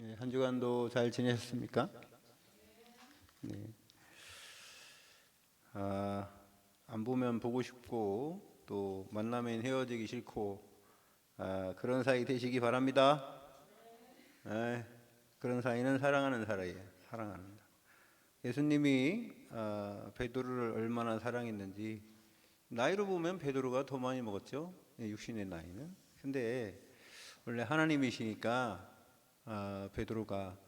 네, 한 주간도 잘 지내셨습니까? 네. 안 보면 보고 싶고 또 만나면 헤어지기 싫고 그런 사이 되시기 바랍니다. 네, 그런 사이는 사랑하는 사이예요. 사랑합니다. 예수님이 베드로를 얼마나 사랑했는지 나이로 보면 베드로가 더 많이 먹었죠. 육신의 나이는. 근데 원래 하나님이시니까 베드로가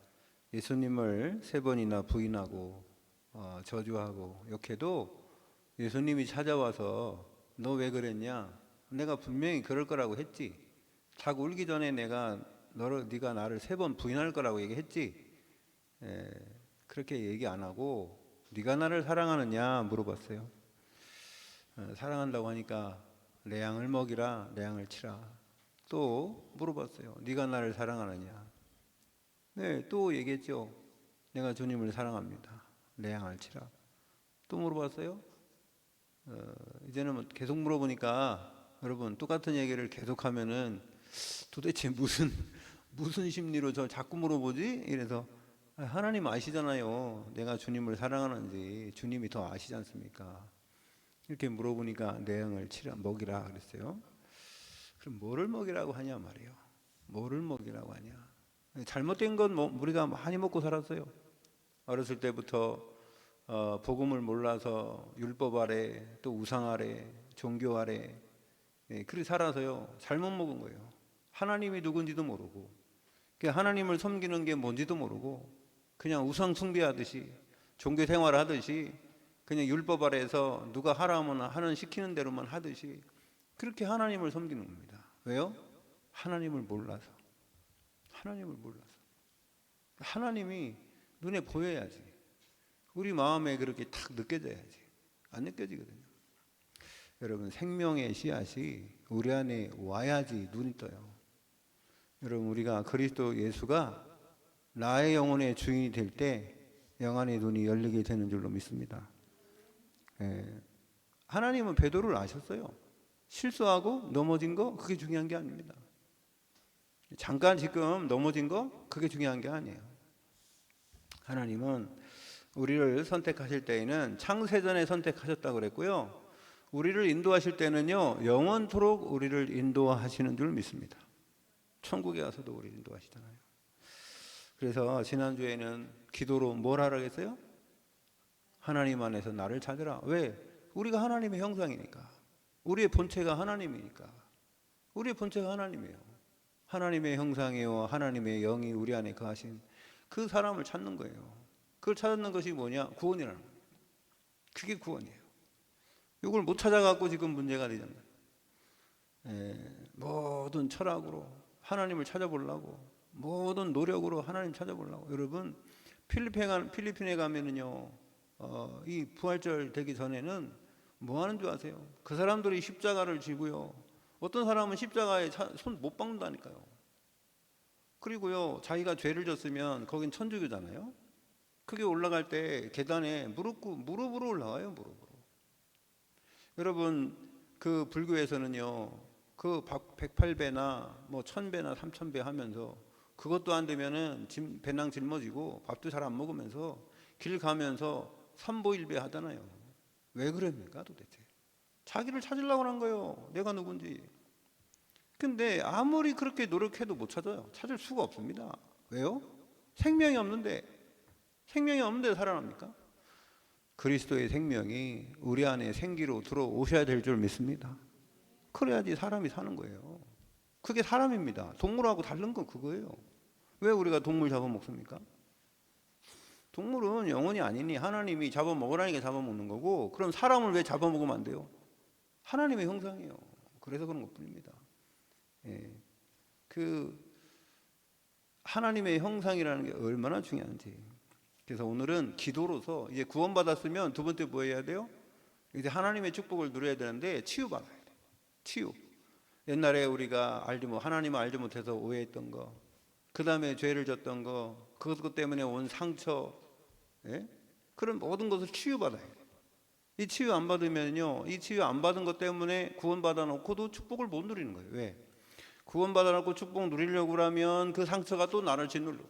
예수님을 3번이나 부인하고 저주하고 욕해도 예수님이 찾아와서 너 왜 그랬냐? 내가 분명히 그럴 거라고 했지. 자고 울기 전에 네가 나를 3번 부인할 거라고 얘기했지. 그렇게 얘기 안 하고 네가 나를 사랑하느냐 물어봤어요. 사랑한다고 하니까 내 양을 먹이라, 내 양을 치라. 또 물어봤어요. 네가 나를 사랑하느냐? 네, 또 얘기했죠. 내가 주님을 사랑합니다. 내 양을 치라. 또 물어봤어요. 이제는 뭐 계속 물어보니까 여러분 똑같은 얘기를 계속하면은 도대체 무슨 심리로 저 자꾸 물어보지? 이래서 하나님 아시잖아요. 내가 주님을 사랑하는지 주님이 더 아시지 않습니까? 이렇게 물어보니까 내 양을 치라 먹이라 그랬어요. 그럼 뭐를 먹이라고 하냐 말이에요. 뭐를 먹이라고 하냐? 잘못된 건 우리가 많이 먹고 살았어요. 어렸을 때부터 복음을 몰라서 율법 아래 또 우상 아래 종교 아래 그렇게 살아서요. 잘못 먹은 거예요. 하나님이 누군지도 모르고 하나님을 섬기는 게 뭔지도 모르고 그냥 우상 숭배하듯이 종교 생활하듯이 그냥 율법 아래에서 누가 하라면 하는 시키는 대로만 하듯이 그렇게 하나님을 섬기는 겁니다. 왜요? 하나님을 몰라서. 하나님을 몰라서. 하나님이 눈에 보여야지. 우리 마음에 그렇게 탁 느껴져야지. 안 느껴지거든요. 여러분 생명의 씨앗이 우리 안에 와야지 눈이 떠요. 여러분 우리가 그리스도 예수가 나의 영혼의 주인이 될 때 영안의 눈이 열리게 되는 줄로 믿습니다. 하나님은 베드로를 아셨어요. 실수하고 넘어진 거 그게 중요한 게 아닙니다. 잠깐 지금 넘어진 거 그게 중요한 게 아니에요. 하나님은 우리를 선택하실 때에는 창세전에 선택하셨다고 그랬고요. 우리를 인도하실 때는요 영원토록 우리를 인도하시는 줄 믿습니다. 천국에 가서도 우리를 인도하시잖아요. 그래서 지난주에는 기도로 뭘 하라고 했어요? 하나님 안에서 나를 찾으라. 왜? 우리가 하나님의 형상이니까. 우리의 본체가 하나님이니까. 우리의 본체가 하나님이에요. 하나님의 형상이요 하나님의 영이 우리 안에 거하신 그 사람을 찾는 거예요. 그걸 찾는 것이 뭐냐? 구원이라는 거예요. 그게 구원이에요. 이걸 못 찾아갖고 지금 문제가 되잖아요. 모든 철학으로 하나님을 찾아보려고 모든 노력으로 하나님 찾아보려고. 여러분 필리핀에 가면은요 이 부활절 되기 전에는 뭐 하는 줄 아세요? 그 사람들이 십자가를 지고요 어떤 사람은 십자가에 손 못 박는다니까요. 그리고요 자기가 죄를 졌으면 거긴 천주교잖아요. 그게 올라갈 때 계단에 무릎으로 올라가요. 무릎으로. 여러분 그 불교에서는요 그 108배나 뭐 1000배나 3000배 하면서 그것도 안 되면은 배낭 짊어지고 밥도 잘 안 먹으면서 길 가면서 삼보일배 하잖아요. 왜 그럽니까 도대체? 자기를 찾으려고 한 거예요. 내가 누군지. 근데 아무리 그렇게 노력해도 못 찾아요. 찾을 수가 없습니다. 왜요? 생명이 없는데 살아납니까? 그리스도의 생명이 우리 안에 생기로 들어오셔야 될 줄 믿습니다. 그래야지 사람이 사는 거예요. 그게 사람입니다. 동물하고 다른 건 그거예요. 왜 우리가 동물 잡아먹습니까? 동물은 영혼이 아니니 하나님이 잡아먹으라니까 잡아먹는 거고, 그럼 사람을 왜 잡아먹으면 안 돼요? 하나님의 형상이에요. 그래서 그런 것뿐입니다. 그 하나님의 형상이라는 게 얼마나 중요한지. 그래서 오늘은 기도로서 이제 구원받았으면 두 번째 뭐 해야 돼요? 이제 하나님의 축복을 누려야 되는데 치유받아야 돼요. 치유. 옛날에 우리가 하나님을 알지 못해서 오해했던 거, 그 다음에 죄를 졌던 거, 그것 때문에 온 상처, 그런 모든 것을 치유받아야 돼요. 이 치유 안 받으면요, 이 치유 안 받은 것 때문에 구원받아 놓고도 축복을 못 누리는 거예요. 왜? 구원받아 놓고 축복 누리려고 하면 그 상처가 또 나를 짓누르고,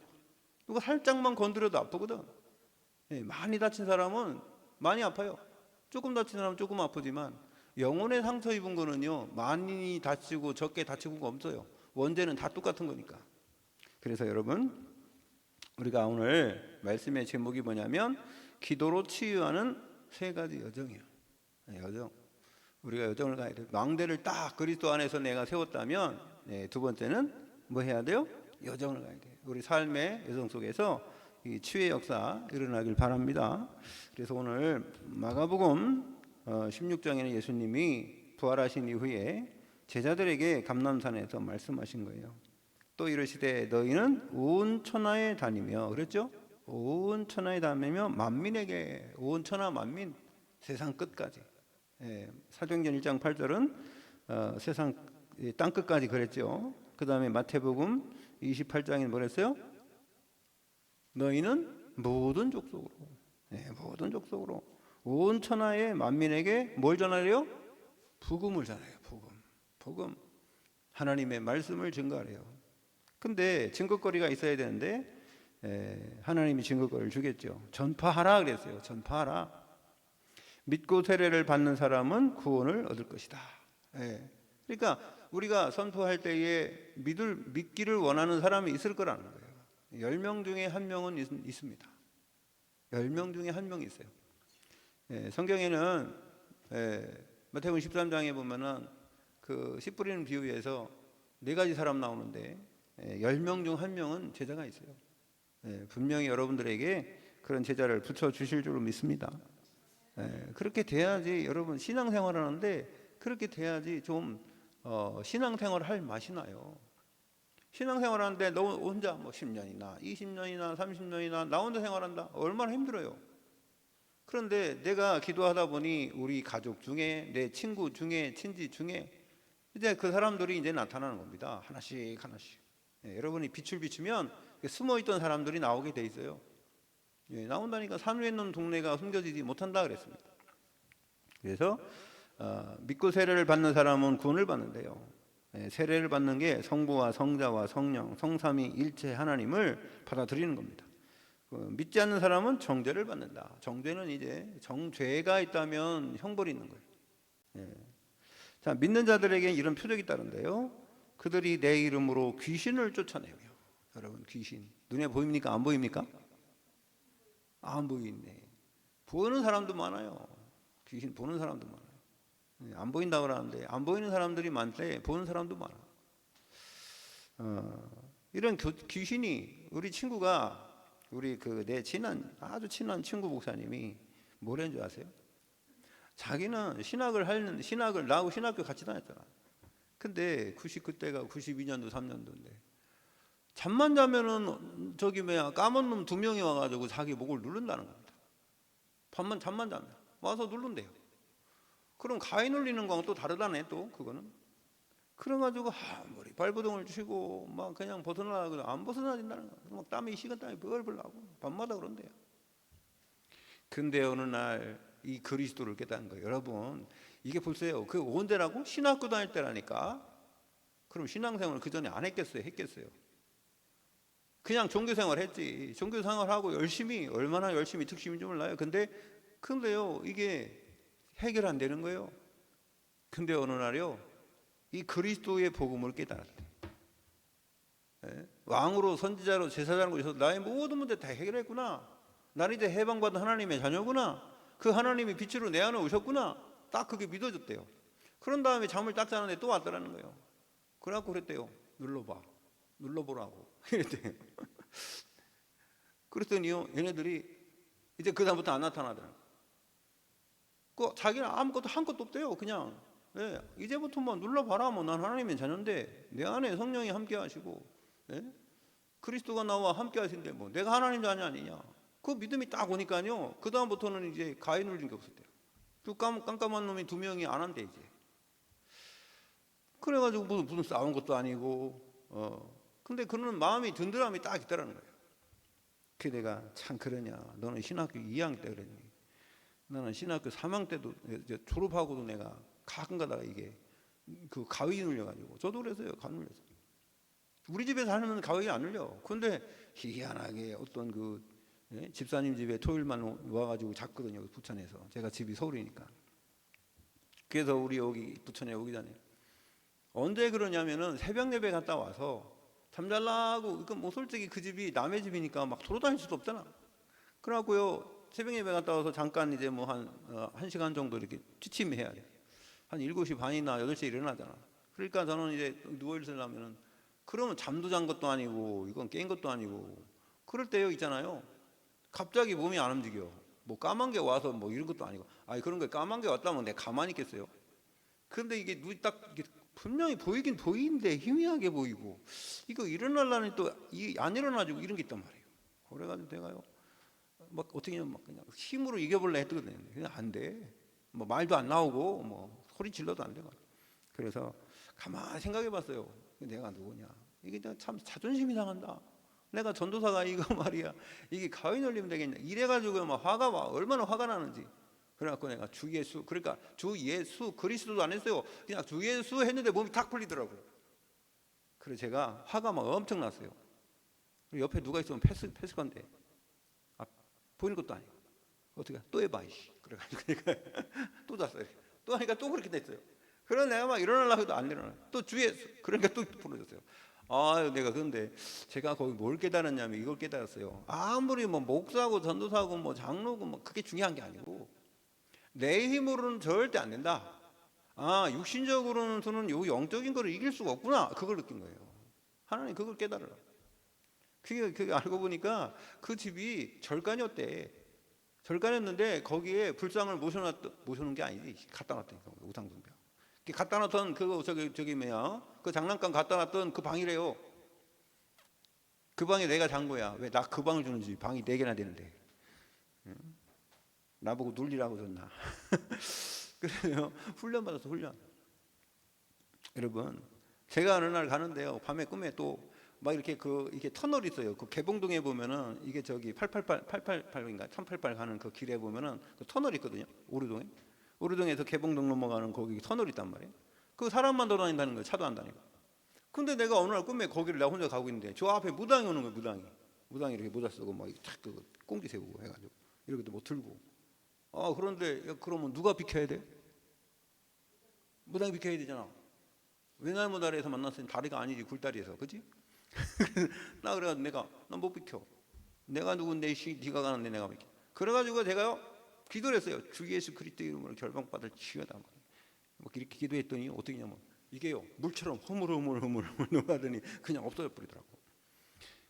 누가 살짝만 건드려도 아프거든. 많이 다친 사람은 많이 아파요. 조금 다친 사람은 조금 아프지만 영혼의 상처 입은 거는요, 많이 다치고 적게 다치고 거 없어요. 원죄는 다 똑같은 거니까. 그래서 여러분, 우리가 오늘 말씀의 제목이 뭐냐면 기도로 치유하는 세 가지 여정이에요. 여정. 우리가 여정을 가야 돼요. 망대를 딱 그리스도 안에서 내가 세웠다면, 두 번째는 뭐 해야 돼요? 여정을 가야 돼요. 우리 삶의 여정 속에서 이 치유의 역사 일어나길 바랍니다. 그래서 오늘 마가복음 16장에는 예수님이 부활하신 이후에 제자들에게 감람산에서 말씀하신 거예요. 또 이르시되 너희는 온 천하에 다니며, 그랬죠? 온 천하에 다니며 만민에게, 온 천하 만민, 세상 끝까지. 사도행전 1장 8절은 세상 땅 끝까지 그랬죠. 그 다음에 마태복음 28장에 뭐랬어요? 너희는 모든 족속으로, 모든 족속으로 온 천하의 만민에게 뭘 전하래요? 복음을 전해요. 복음. 하나님의 말씀을 증거하래요. 근데 증거거리가 있어야 되는데 하나님이 증거거리를 주겠죠. 전파하라 그랬어요. 전파하라. 믿고 세례를 받는 사람은 구원을 얻을 것이다. 그러니까 우리가 선포할 때에 믿기를 원하는 사람이 있을 거라는 거예요. 10명 중에 1명은 있습니다. 10명 중에 1명이 있어요. 성경에는 마태복음 13장에 보면은 그 씨 뿌리는 비유에서 4가지 사람 나오는데 10명 중 1명은 제자가 있어요. 분명히 여러분들에게 그런 제자를 붙여주실 줄로 믿습니다. 그렇게 돼야지 여러분 신앙생활 하는데 그렇게 돼야지 좀 신앙생활 할 맛이 나요. 신앙생활 하는데 너 혼자 뭐 10년이나 20년이나 30년이나 나 혼자 생활한다. 얼마나 힘들어요. 그런데 내가 기도하다 보니 우리 가족 중에, 내 친구 중에, 친지 중에 이제 그 사람들이 이제 나타나는 겁니다. 하나씩. 여러분이 빛을 비추면 숨어있던 사람들이 나오게 돼 있어요. 나온다니까. 산 위에 있는 동네가 숨겨지지 못한다 그랬습니다. 그래서 믿고 세례를 받는 사람은 구원을 받는데요. 세례를 받는 게 성부와 성자와 성령, 성삼위 일체 하나님을 받아들이는 겁니다. 믿지 않는 사람은 정죄를 받는다. 정죄는 이제 정죄가 있다면 형벌이 있는 거예요. 자, 믿는 자들에게 이런 표적이 따른데요. 그들이 내 이름으로 귀신을 쫓아내며. 여러분, 귀신 눈에 보입니까? 안 보입니까? 안 보이네. 보이는 사람도 많아요. 귀신 보는 사람도 많아요. 안 보인다고 그러는데 안 보이는 사람들이 많대. 보는 사람도 많아. 이런 귀신이, 우리 친구가, 우리 내 아주 친한 친구 목사님이 뭐라는 줄 아세요? 자기는 나하고 신학교 같이 다녔잖아. 근데 그때가 92년도 3년도인데 잠만 자면은 까만 놈 2명이 와가지고 자기 목을 누른다는 겁니다. 잠만 자면 와서 누른대요. 그럼 가위 눌리는 거랑 또 다르다네. 또 그거는 그래가지고 머리 발버둥을 치고 막 그냥 벗어나려고 안 벗어나진다는 거야. 막 땀이 식은땀이 벌벌 나고 밤마다 그런대요. 근데 어느 날 이 그리스도를 깨닫는 거예요. 여러분, 이게 보세요. 그 언제라고? 신학교 다닐 때라니까. 그럼 신앙생활을 그 전에 안 했겠어요? 했겠어요? 그냥 종교생활 했지. 종교생활하고 얼마나 열심히 특심인지 몰라요. 근데요, 이게 해결 안 되는 거예요. 근데 어느 날요, 이 그리스도의 복음을 깨달았대. 왕으로, 선지자로, 제사장으로 해서 나의 모든 문제 다 해결했구나. 나는 이제 해방받은 하나님의 자녀구나. 그 하나님이 빛으로 내 안에 오셨구나. 딱 그게 믿어졌대요. 그런 다음에 잠을 딱 자는데 또 왔더라는 거예요. 그래갖고 그랬대요. 눌러보라고. 이랬대요. 그랬더니요, 얘네들이 이제 그 다음부터 안 나타나더라고요. 자기는 아무것도 한 것도 없대요. 그냥 이제부터 뭐 눌러봐라. 뭐 난 하나님의 자녀인데 내 안에 성령이 함께 하시고 그리스도가 나와 함께 하신데 뭐 내가 하나님 자녀 아니냐. 그 믿음이 딱 오니까요, 그 다음부터는 이제 가위 눌린 게 없었대요. 그 깜깜한 놈이 2명이 안 한대 이제. 그래가지고 무슨 싸운 것도 아니고 근데 그는 마음이 든든함이 딱 있더라는 거예요. 그래 내가 참 그러냐. 너는 신학교 2학년 때 그랬니? 나는 신학교 3학년 때도 졸업하고도 내가 가끔 가다가 이게 그 가위 눌려가지고 저도 그랬어요. 가위 눌려서 우리 집에서 하면 가격이 안 올려. 근데 희한하게 어떤 집사님 집에 토요일만 와가지고 잤거든요. 부천에서. 제가 집이 서울이니까. 그래서 우리 여기 부천에 오기 전에 언제 그러냐면은 새벽 예배 갔다 와서 잠잘라고, 뭐 솔직히 그 집이 남의 집이니까 막 돌아다닐 수도 없잖아. 그래갖고요, 새벽 예배 갔다 와서 잠깐 이제 뭐 한 시간 정도 이렇게 취침해야 돼. 한 7시 반이나 8시에 일어나잖아. 그러니까 저는 이제 누워있으려면은, 그러면 잠도 잔 것도 아니고 이건 깬 것도 아니고, 그럴 때요 있잖아요, 갑자기 몸이 안 움직여. 뭐 까만 게 와서 뭐 이런 것도 아니고. 아니 그런 거 까만 게 왔다면 내가 가만히 있겠어요? 근데 이게 눈이 딱 이게 분명히 보이긴 보이는데 희미하게 보이고, 이거 일어나려니 또 안 일어나지고 이런 게 있단 말이에요. 그래가지고 내가요 막 어떻게 막 그냥 힘으로 이겨볼래 했거든요. 그냥 안 돼. 뭐 말도 안 나오고 뭐 소리 질러도 안 되고. 그래서 가만히 생각해봤어요. 내가 누구냐? 이게 참 자존심이 상한다. 내가 전도사가 이거 말이야, 이게 가위 눌리면 되겠냐? 이래가지고 막 화가 와. 얼마나 화가 나는지. 그래갖고 내가 주 예수, 그러니까 주 예수 그리스도도 안 했어요. 그냥 주 예수 했는데 몸이 탁 풀리더라고요. 그래서 제가 화가 막 엄청 났어요. 그리고 옆에 누가 있으면 패스 건데, 보이는 것도 아니고 어떻게 또 해봐 이씨. 그래가지고 내가 또 잤어요. 또 하니까 또 그렇게 됐어요. 그래서 내가 막 일어나려고 해도 안 일어나. 또 주 예수, 그러니까 또 부러졌어요. 내가 근데 제가 거기 뭘 깨달았냐면 이걸 깨달았어요. 아무리 뭐 목사고 전도사고 뭐 장로고 뭐 그게 중요한 게 아니고, 내 힘으로는 절대 안 된다. 육신적으로는 요 영적인 거를 이길 수가 없구나. 그걸 느낀 거예요. 하나님 그걸 깨달으라. 그게 알고 보니까 그 집이 절간이었대. 절간이었는데 거기에 불상을 모셔놓은 게 아니지. 갖다 놨다니까. 우상숭배. 갖다 놨던 저기 뭐야, 그 장난감 갖다 놨던 그 방이래요. 그 방에 내가 잔 거야. 왜 나 그 방을 주는지. 방이 4개나 되는데. 나보고 눌리라고 줬나? 그래요. 훈련 받았어, 훈련. 여러분, 제가 어느 날 가는데요, 밤에 꿈에 또 막 이렇게 이게 터널이 있어요. 그 개봉동에 보면은 이게 저기 888인가 388 가는 그 길에 보면은 그 터널이 있거든요. 오류동에서 개봉동 넘어가는 거기 터널이 있단 말이에요. 그 사람만 돌아다닌다는 거예요. 차도 안 다니고. 근데 내가 어느 날 꿈에 거기를 내가 혼자 가고 있는데 저 앞에 무당이 오는 거예요. 무당이 이렇게 모자 쓰고 막 그 꽁지 세우고 해가지고 이렇게 뭐 들고. 그런데 그러면 누가 비켜야 돼? 무당이 비켜야 되잖아. 외날모 다리에서 만났으니 다리가 아니지, 굴다리에서, 그렇지? 나 그래가지고 내가 난 못 비켜. 내가 누군데 네가 가는데 내가 비켜. 그래가지고 제가요 기도를 했어요. 주 예수 그리스도 이름으로 결방받을 치유다. 뭐 이렇게 기도했더니 어떻게 냐면 이게요 물처럼 허물허물 녹아더니 그냥 없어져 버리더라고.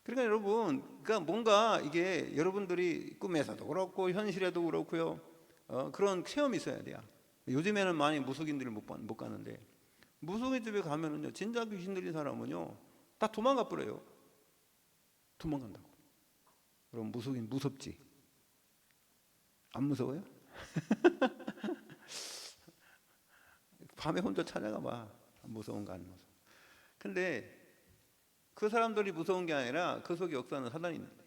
그러니까 여러분, 그러니까 뭔가 이게 여러분들이 꿈에서도 그렇고 현실에도 그렇고요, 그런 체험이 있어야 돼요. 요즘에는 많이 무속인들을 못 가는데, 무속인 집에 가면은요, 진짜 귀신 들린 사람은요 다 도망가 버려요. 도망간다고. 그럼 무속인 무섭지? 안 무서워요? 밤에 혼자 찾아가 봐. 무서운가 안 무서워. 근데 그 사람들이 무서운 게 아니라 그 속에 역사하는 사단이 있는데,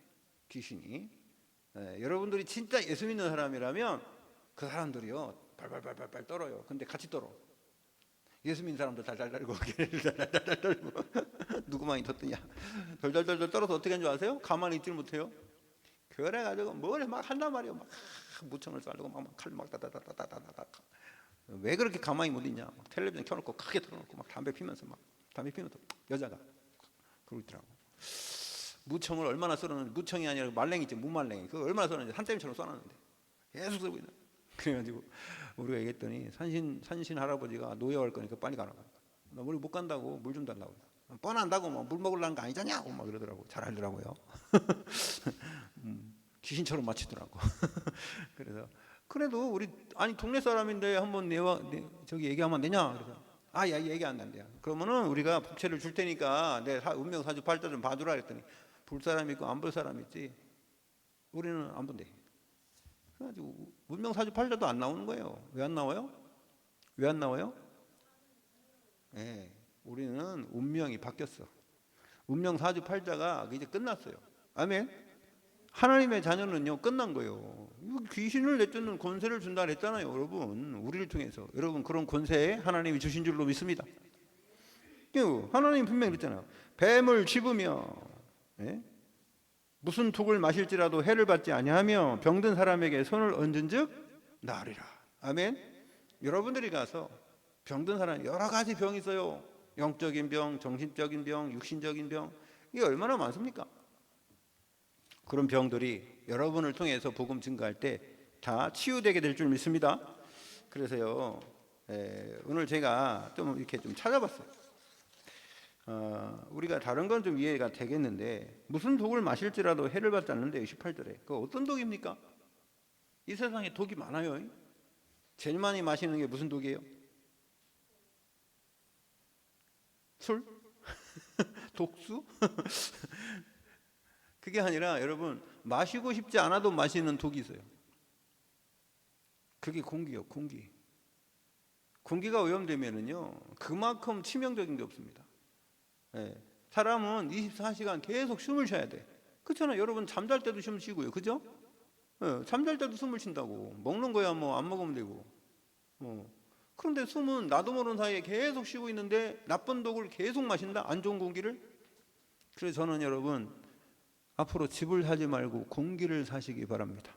귀신이. 여러분들이 진짜 예수 믿는 사람이라면 그 사람들이요 발발발발 떨어요. 근데 같이 떨어. 예수 믿는 사람도 달달 떨고 걔네들 달달 떨고 누구만이 더 뜨냐. 덜덜덜 떨어서 어떻게 하는 줄 아세요? 가만히 있지를 못해요. 그래가지고 뭘 막 한단 말이에요. 막 무청을 쌀고 막 칼로 막 따다다다다다다. 왜 그렇게 가만히 못 있냐. 막 텔레비전 켜놓고 크게 틀어놓고 막 담배 피면서 여자가 그러고 있더라고. 무청을 얼마나 썰었는지, 무청이 아니라 말랭이지, 무말랭이. 그거 얼마나 썰었는지 한땀처럼 써놨는데 계속 쓰고 있는. 그래가지고 우리가 얘기했더니 산신 할아버지가 노예할 거니까 빨리 가라고. 나 우리 못 간다고, 물 좀 달라고. 뻔한다고 뭐 물 먹으려는 거 아니잖냐고 막 그러더라고. 잘 알더라고요. 귀신처럼 마치더라고. 그래서 그래도 우리 동네 사람인데 한번 저기 얘기하면 안 되냐? 그래서 야 얘기 안 된대요. 그러면은 우리가 복채를 줄 테니까 내 운명 사주팔자 좀 봐주라 그랬더니, 볼 사람 있고 안 볼 사람 있지. 우리는 안 본대. 그래가지고 운명 사주팔자도 안 나오는 거예요. 왜 안 나와요? 왜 안 나와요? 우리는 운명이 바뀌었어. 운명 사주팔자가 이제 끝났어요. 아멘. 하나님의 자녀는요 끝난 거예요. 귀신을 내쫓는 권세를 준다 그랬잖아요. 여러분, 우리를 통해서. 여러분, 그런 권세 하나님이 주신 줄로 믿습니다. 하나님 분명히 그랬잖아요. 뱀을 집으며, 예? 무슨 독을 마실지라도 해를 받지 아니하며 병든 사람에게 손을 얹은즉 나으리라. 아멘. 여러분들이 가서 병든 사람, 여러 가지 병이 있어요. 영적인 병, 정신적인 병, 육신적인 병, 이게 얼마나 많습니까? 그런 병들이 여러분을 통해서 복음 증거할 때 다 치유되게 될 줄 믿습니다. 그래서요, 오늘 제가 좀 이렇게 좀 찾아봤어요. 우리가 다른 건 좀 이해가 되겠는데, 무슨 독을 마실지라도 해를 받지 않는데 18절에 그 어떤 독입니까? 이 세상에 독이 많아요. 제일 많이 마시는 게 무슨 독이에요? 술? 독수? 그게 아니라 여러분, 마시고 싶지 않아도 마시는 독이 있어요. 그게 공기요, 공기. 공기가 오염되면은요, 그만큼 치명적인 게 없습니다. 예. 사람은 24시간 계속 숨을 쉬어야 돼. 그렇잖아요. 여러분 잠잘 때도 숨 쉬고요, 그죠? 예. 잠잘 때도 숨을 쉰다고. 먹는 거야 뭐 안 먹으면 되고. 그런데 숨은 나도 모르는 사이에 계속 쉬고 있는데 나쁜 독을 계속 마신다? 안 좋은 공기를? 그래서 저는 여러분, 앞으로 집을 사지 말고 공기를 사시기 바랍니다.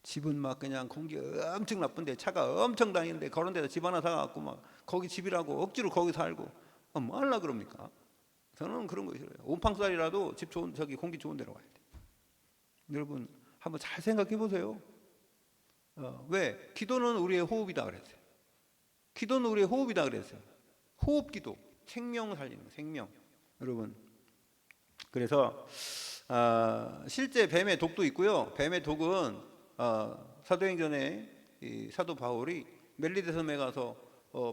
집은 막 그냥 공기 엄청 나쁜데 차가 엄청 다니는데 그런 데다 집 하나 사갖고 막 거기 집이라고 억지로 거기 살고 뭐 하려고 그럽니까? 저는 그런 거 싫어요. 온팡살이라도 집 좋은, 저기 공기 좋은 데로 가야 돼. 여러분 한번 잘 생각해 보세요. 왜? 기도는 우리의 호흡이다 그랬어요. 기도는 우리의 호흡이다 그랬어요. 호흡 기도, 생명 살리는 거, 생명. 여러분, 그래서 실제 뱀의 독도 있고요. 뱀의 독은 사도행전에 이 사도 바울이 멜리데 섬에 가서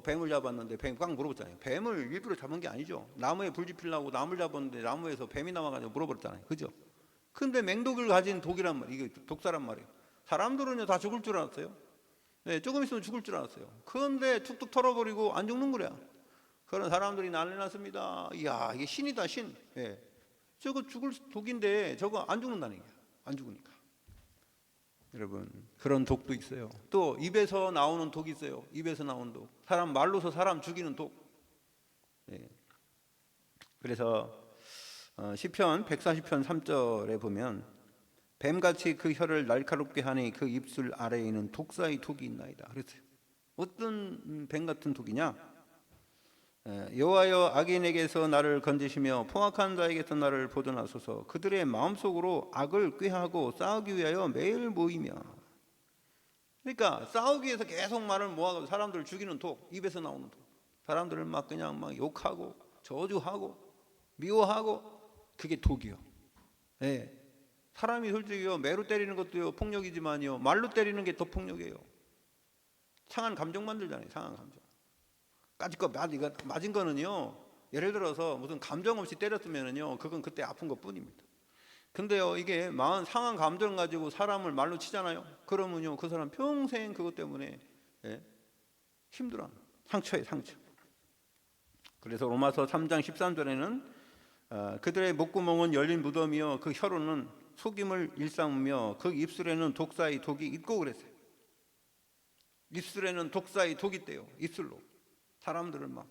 뱀을 잡았는데 뱀이 꽉 물어봤잖아요. 뱀을 일부러 잡은 게 아니죠. 나무에 불 지피려고 나무를 잡았는데 나무에서 뱀이 나와가지고 물어버렸잖아요. 그죠? 근데 맹독을 가진 독이란 말이에요. 이게 독사란 말이에요. 사람들은요 다 죽을 줄 알았어요. 네, 조금 있으면 죽을 줄 알았어요. 그런데 툭툭 털어버리고 안 죽는 거야. 그런 사람들이 난리 났습니다. 이야, 이게 신이다, 신. 예. 저거 죽을 독인데 저거 안 죽는다는 얘기야. 안 죽으니까. 여러분, 그런 독도 있어요. 또 입에서 나오는 독이 있어요. 입에서 나오는 독. 사람 말로서 사람 죽이는 독. 예. 그래서 시편 140편 3절에 보면 뱀같이 그 혀를 날카롭게 하니 그 입술 아래에는 독사의 독이 있나이다. 그랬어요. 어떤 뱀 같은 독이냐? 여호와여, 악인에게서 나를 건지시며 포악한 자에게서 나를 보존하소서. 그들의 마음속으로 악을 꾀하고 싸우기 위하여 매일 모이며. 그러니까 싸우기 위해서 계속 말을 모아서 사람들을 죽이는 독, 입에서 나오는 독. 사람들을 막 그냥 막 욕하고 저주하고 미워하고, 그게 독이요. 예. 사람이 솔직히요, 매로 때리는 것도요 폭력이지만요, 말로 때리는 게 더 폭력이에요. 상한 감정 만들잖아요. 상한 감정. 까짓거 맞은 거는요, 예를 들어서 무슨 감정 없이 때렸으면은요, 그건 그때 아픈 것 뿐입니다. 근데요, 이게 상한 감정 가지고 사람을 말로 치잖아요. 그러면요, 그 사람 평생 그것 때문에 힘들어. 상처에 상처. 그래서 로마서 3장 13절에는 그들의 목구멍은 열린 무덤이요 그 혀로는 속임을 일삼으며 그 입술에는 독사의 독이 있고 그랬어요. 입술에는 독사의 독이 있대요. 입술로 사람들을 막.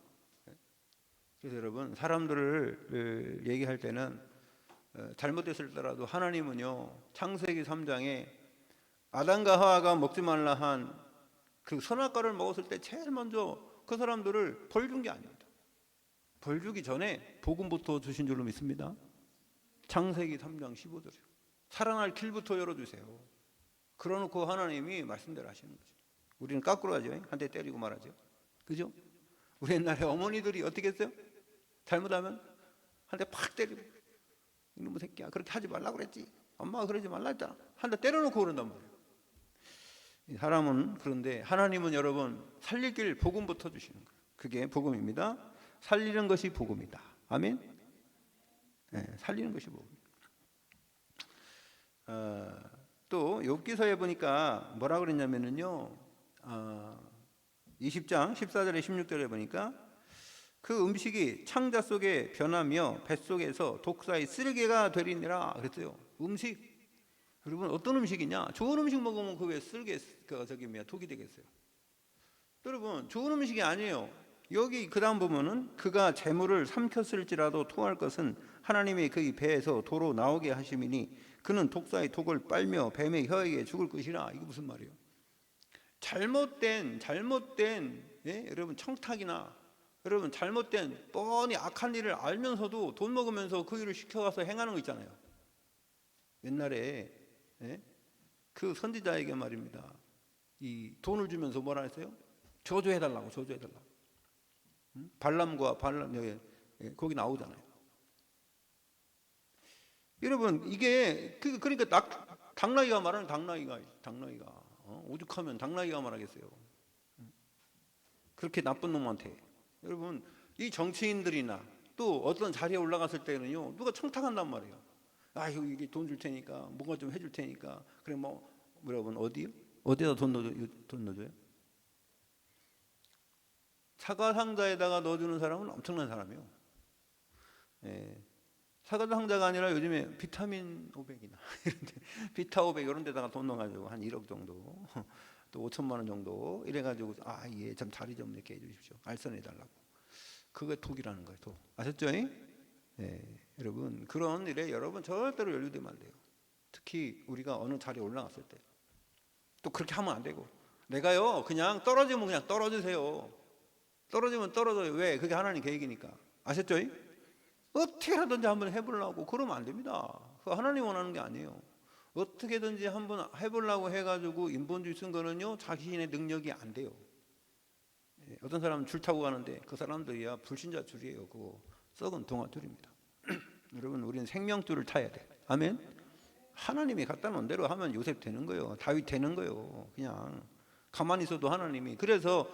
그래서 여러분, 사람들을 얘기할 때는 잘못했을 때라도 하나님은요, 창세기 3장에 아담과 하와가 먹지 말라 한 그 선악과를 먹었을 때 제일 먼저 그 사람들을 벌 준 게 아닙니다. 벌 주기 전에 복음부터 주신 줄로 믿습니다. 창세기 3장 15절이요. 살아날 길부터 열어주세요. 그러놓고 하나님이 말씀대로 하시는 거죠. 우리는 까꾸로 하죠. 한 대 때리고 말하죠. 그죠? 우리 옛날에 어머니들이 어떻게 했어요? 잘못하면 한 대 팍 때리고, 이놈의 새끼야, 그렇게 하지 말라고 그랬지. 엄마가 그러지 말라 했잖아. 한 대 때려놓고 그런단 말이에요. 사람은, 그런데 하나님은 여러분, 살릴 길 복음부터 주시는 거예요. 그게 복음입니다. 살리는 것이 복음이다. 아멘. 네, 살리는 것이 복음입니다. 또 욥기서에 보니까 뭐라 그랬냐면요, 20장 14절에 16절에 보니까 그 음식이 창자 속에 변하며 뱃속에서 독사의 쓸개가 되리니라 그랬어요. 음식, 여러분 어떤 음식이냐? 좋은 음식 먹으면 그게 쓸개, 독이 되겠어요? 여러분, 좋은 음식이 아니에요. 여기 그 다음 보면은 그가 재물을 삼켰을지라도 토할 것은 하나님의 그의 배에서 도로 나오게 하심이니 그는 독사의 독을 빨며 뱀의 혀에게 죽을 것이라. 이게 무슨 말이에요? 잘못된 예? 여러분 청탁이나 여러분 잘못된 뻔히 악한 일을 알면서도 돈 먹으면서 그 일을 시켜가서 행하는 거 있잖아요. 옛날에 예? 그 선지자에게 말입니다. 이 돈을 주면서 뭐라 했어요? 저주해달라고. 발람과 여기 거기 나오잖아요. 여러분 이게 그러니까 당나귀가 말하는 당나귀가 오죽하면 당나귀가 말하겠어요. 그렇게 나쁜 놈한테. 여러분 이 정치인들이나 또 어떤 자리에 올라갔을 때는요 누가 청탁한단 말이에요. 아 이게 돈 줄 테니까 뭔가 좀 해줄 테니까 그래 여러분 어디다 돈 넣어줘요? 사과 상자에다가 넣어주는 사람은 엄청난 사람이에요. 예. 사과 상자가 아니라 요즘에 비타민 500이나 이런데 비타 500 이런 데다가 돈 넣어가지고 한 1억 정도 또 5천만 원 정도 이래가지고 예 좀 자리 좀 이렇게 해주십시오. 알선해달라고. 그게 독이라는 거예요. 독. 아셨죠? 예. 여러분 그런 일에 여러분 절대로 연루되면 안 돼요. 특히 우리가 어느 자리에 올라갔을 때 또 그렇게 하면 안 되고 내가요 그냥 떨어지면 그냥 떨어지세요. 떨어지면 떨어져요. 왜? 그게 하나님 계획이니까. 아셨죠? 어떻게 하든지 한번 해보려고 그러면 안 됩니다. 그거 하나님 원하는 게 아니에요. 어떻게든지 한번 해보려고 해가지고 인본주의 쓴 거는요 자신의 능력이 안 돼요. 어떤 사람은 줄 타고 가는데 그 사람들이야 불신자 줄이에요. 그거 썩은 동아줄입니다. 여러분 우리는 생명줄을 타야 돼. 아멘. 하나님이 갖다 놓은 대로 하면 요셉 되는 거예요. 다윗 되는 거예요. 그냥 가만히 있어도 하나님이. 그래서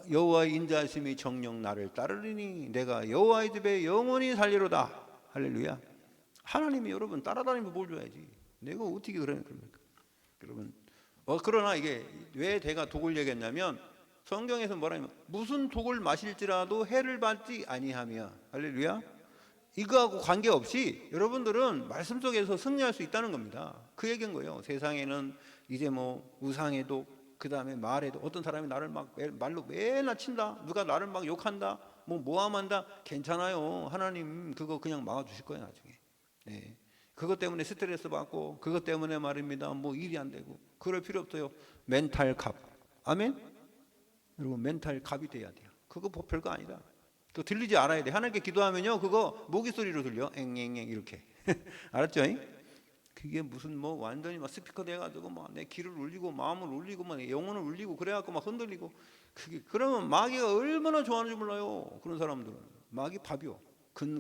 여호와의 인자하심이 정녕 나를 따르리니 내가 여호와의 집에 영원히 살리로다. 할렐루야. 하나님이 여러분 따라다니면 뭘 줘야지. 내가 어떻게 그러니까. 여러분 그러나 이게 왜 내가 독을 얘기했냐면 성경에서 뭐라냐면 무슨 독을 마실지라도 해를 받지 아니하며. 할렐루야. 이거하고 관계없이 여러분들은 말씀 속에서 승리할 수 있다는 겁니다. 그 얘기인 거예요. 세상에는 이제 우상에도 그 다음에 말에도 어떤 사람이 나를 말로 맨날 친다. 누가 나를 막 욕한다. 모함한다. 괜찮아요. 하나님 그거 그냥 막아주실 거예요 나중에. 네. 그것 때문에 스트레스 받고 그것 때문에 말입니다. 일이 안 되고 그럴 필요 없어요. 멘탈 갑. 아멘. 여러분 멘탈 갑이 돼야 돼요. 그거 별거 아니다. 또 들리지 않아야 돼. 하나님께 기도하면요 그거 모기 소리로 들려. 앵앵앵 이렇게. 알았죠? 그게 무슨 완전히 스피커 돼가지고 내 귀를 울리고 마음을 울리고 영혼을 울리고 그래갖고 흔들리고 그러면 마귀가 얼마나 좋아하는지 몰라요. 그런 사람들은 마귀 밥이요.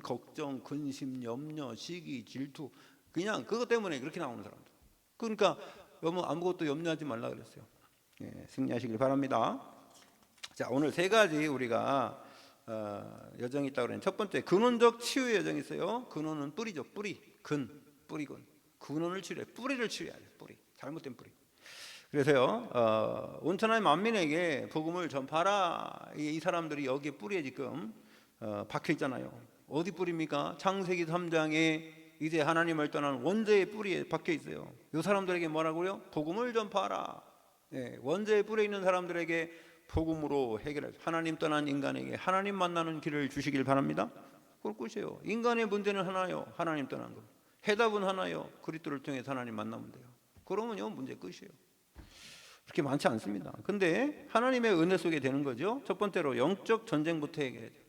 걱정, 근심, 염려, 시기, 질투 그냥 그것 때문에 그렇게 나오는 사람들. 그러니까 아무것도 염려하지 말라 그랬어요. 예, 승리하시길 바랍니다. 자 오늘 세 가지 우리가 여정이 있다고 그랬는데 첫 번째 근원적 치유의 여정이 있어요. 근원은 뿌리죠. 뿌리군. 근원을 치료해. 뿌리를 치료해야 돼요. 잘못된 뿌리. 그래서요 온천하의 만민에게 복음을 전파하라. 이 사람들이 여기에 뿌리에 지금 박혀 있잖아요. 어디 뿌리입니까? 창세기 3장에 이제 하나님을 떠난 원죄의 뿌리에 박혀 있어요. 이 사람들에게 뭐라고요? 복음을 전파하라. 네, 원죄의 뿌리에 있는 사람들에게 복음으로 해결해. 하나님 떠난 인간에게 하나님 만나는 길을 주시길 바랍니다. 그걸 끝이에요. 인간의 문제는 하나요. 하나님 떠난 거. 해답은 하나요. 그리스도를 통해서 하나님 만나면 돼요. 그러면요 문제 끝이에요. 그렇게 많지 않습니다. 근데 하나님의 은혜 속에 되는 거죠. 첫 번째로 영적 전쟁부터 해결해야 돼요.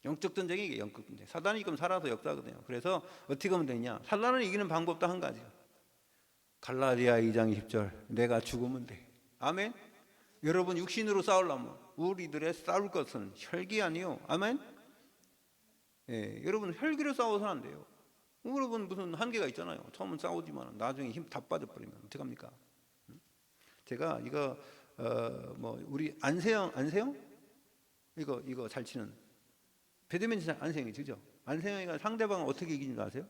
영적 전쟁이 이게 영적 전쟁. 사단이 지금 살아서 역사거든요. 그래서 어떻게 하면 되냐? 사단을 이기는 방법도 한 가지. 갈라디아 2장 20절 내가 죽으면 돼. 아멘. 여러분 육신으로 싸우려면 우리들의 싸울 것은 혈기 아니요. 아멘. 예, 여러분 혈기로 싸워서는 안 돼요. 여러분 무슨 한계가 있잖아요. 처음은 싸우지만 나중에 힘 다 빠져버리면 어떡합니까? 제가 이거 우리 안세영 이거 잘 치는 배드민턴 안세영이 죠. 안세영이가 상대방을 어떻게 이기는 줄 아세요?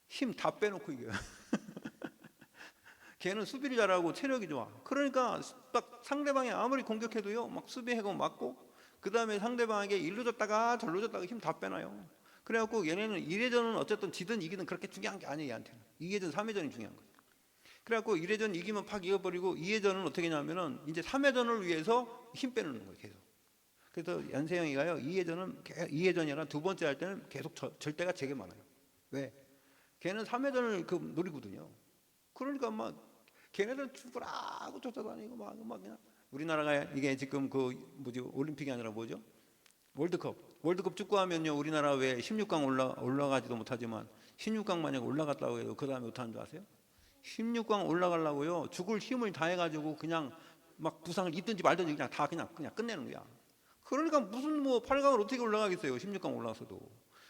힘 다 빼놓고 이겨요. 걔는 수비를 잘하고 체력이 좋아. 그러니까 딱 상대방이 아무리 공격해도요 막 수비하고 맞고 그 다음에 상대방에게 일로 졌다가 절로 졌다가 힘 다 빼놔요. 그래갖고 얘네는 1회전은 어쨌든 지든 이기든 그렇게 중요한 게 아니에요. 얘한테는 2회전 3회전이 중요한 거예요. 그래갖고 1회전 이기면 팍 이겨버리고 2회전은 어떻게 하냐면은 이제 3회전을 위해서 힘 빼는 거예요. 계속 그래서 연세영이가요, 이회전이랑 두 번째 할 때는 계속 절 때가 되게 많아요. 왜? 걔는 3회전을 노리거든요. 그러니까 막 걔네들 죽으라고 쫓아다니고 막 그냥. 우리나라가 이게 지금 올림픽이 아니라 뭐죠? 월드컵 축구하면요, 우리나라 왜 16강 올라가지도 못하지만 16강 만약 올라갔다고 해도 그 다음에 못하는 줄 아세요? 16강 올라가려고요, 죽을 힘을 다해가지고 그냥 막 부상을 입든지 말든지 그냥 다 그냥 끝내는 거야. 그러니까 무슨 8강을 어떻게 올라가겠어요, 16강 올라가서도.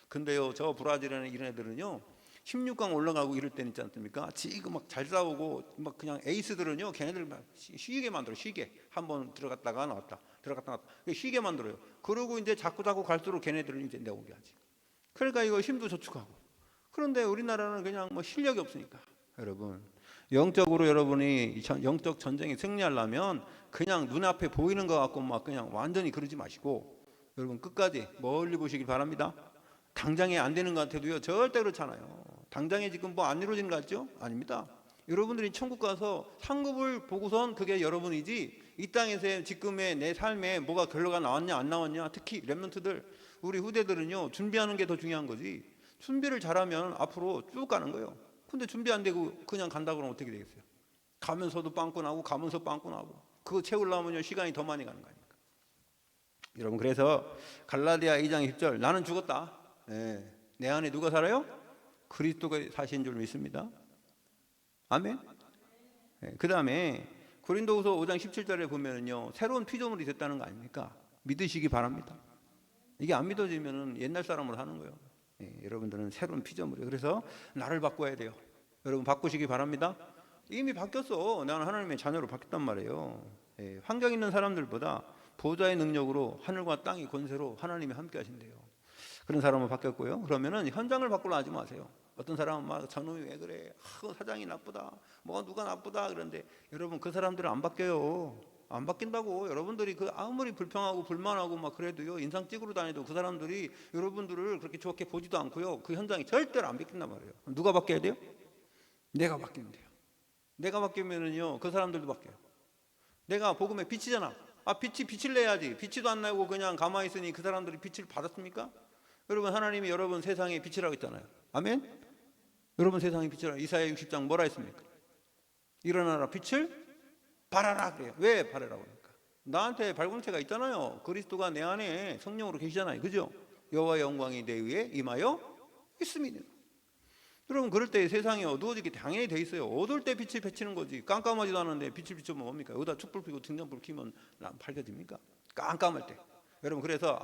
근데요, 저 브라질이나 이런 애들은요, 16강 올라가고 이럴 때는 있지 않습니까? 지금 막 잘 싸우고 막 그냥 에이스들은요, 걔네들 막 쉬게 만들어. 쉬게 한번 들어갔다가 나왔다, 들어갔다 나왔다, 쉬게 만들어요. 그러고 이제 자꾸 갈수록 걔네들을 이제 내오게 하지. 그러니까 이거 힘도 저축하고. 그런데 우리나라는 그냥 실력이 없으니까. 여러분, 영적으로 여러분이 영적 전쟁에 승리하려면 그냥 눈앞에 보이는 것 같고 막 그냥 완전히 그러지 마시고, 여러분 끝까지 멀리 보시길 바랍니다. 당장에 안 되는 것 같아도요, 절대 그렇지 않아요. 당장에 지금 안 이루어지는 것 같죠? 아닙니다. 여러분들이 천국 가서 상급을 보고선 그게 여러분이지, 이 땅에서 지금의 내 삶에 뭐가 결과가 나왔냐 안 나왔냐, 특히 렘넌트들, 우리 후대들은요, 준비하는 게 더 중요한 거지. 준비를 잘하면 앞으로 쭉 가는 거예요. 근데 준비 안 되고 그냥 간다 그러면 어떻게 되겠어요? 가면서도 빵꾸 나고 가면서 빵꾸 나고, 그거 채우려면요 시간이 더 많이 가는 거 아닙니까? 여러분, 그래서 갈라디아 2장 10절, 나는 죽었다. 내 안에 누가 살아요? 그리스도가 사신 줄 믿습니다. 아멘. 그 다음에 고린도후서 5장 17절에 보면은요, 새로운 피조물이 됐다는 거 아닙니까? 믿으시기 바랍니다. 이게 안 믿어지면은 옛날 사람으로 하는 거예요. 여러분들은 새로운 피조물이에요. 그래서 나를 바꿔야 돼요. 여러분 바꾸시기 바랍니다. 이미 바뀌었어. 나는 하나님의 자녀로 바뀌었단 말이에요. 환경 있는 사람들보다 보좌의 능력으로 하늘과 땅의 권세로 하나님이 함께 하신대요. 그런 사람은 바뀌었고요. 그러면은 현장을 바꾸려 하지 마세요. 어떤 사람은 막 저놈이 왜 그래? 사장이 나쁘다. 누가 나쁘다. 그런데 여러분, 그 사람들은 안 바뀌어요. 안 바뀐다고. 여러분들이 아무리 불평하고 불만하고 막 그래도요, 인상 찌그러 다니도 그 사람들이 여러분들을 그렇게 좋게 보지도 않고요, 그 현장이 절대로 안 바뀐단 말이에요. 누가 바뀌어야 돼요? 내가 바뀌면 돼요. 내가 바뀌면은요, 그 사람들도 바뀌어요. 내가 복음의 빛이잖아. 빛을 내야지. 빛도 안 나고 그냥 가만히 있으니 그 사람들이 빛을 받았습니까? 여러분, 하나님이 여러분 세상의 빛이라고 했잖아요. 아멘? 여러분 세상의 빛이라고. 이사야 60장 뭐라 했습니까? 일어나라, 빛을 발하라 그래요. 왜 발하라고 합니까? 나한테 발광체가 있잖아요. 그리스도가 내 안에 성령으로 계시잖아요. 그죠? 여호와의 영광이 내 위에 임하여 있습니다. 여러분, 그럴 때 세상이 어두워지게 당연히 돼 있어요. 어두울 때 빛을 비치는 거지. 깜깜하지도 않은데 빛을 비추면 뭡니까? 여기다 촛불 피고 등잔불 켜면 밝혀집니까? 깜깜할 때. 여러분, 그래서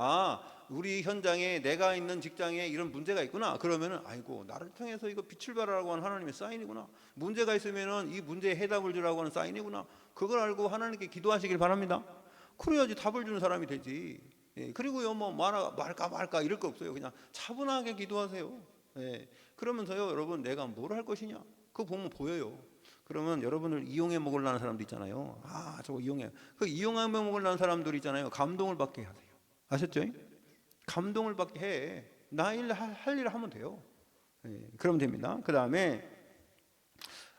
우리 현장에, 내가 있는 직장에 이런 문제가 있구나. 그러면은 아이고, 나를 통해서 이거 빛을 발하라고 하는 하나님의 사인이구나. 문제가 있으면은 이 문제에 해답을 주라고 하는 사인이구나. 그걸 알고 하나님께 기도하시길 바랍니다. 그래야지 답을 주는 사람이 되지. 그리고요, 말까 이럴 거 없어요. 그냥 차분하게 기도하세요. 그러면서요, 여러분, 내가 뭘 할 것이냐, 그거 보면 보여요. 그러면 여러분을 이용해 먹으려는 사람도 있잖아요. 저거 이용해. 이용해 먹으려는 사람들 있잖아요. 감동을 받게 하세요. 아셨죠? 감동을 받게 해. 나 할 일을 하면 돼요. 그러면 됩니다. 그 다음에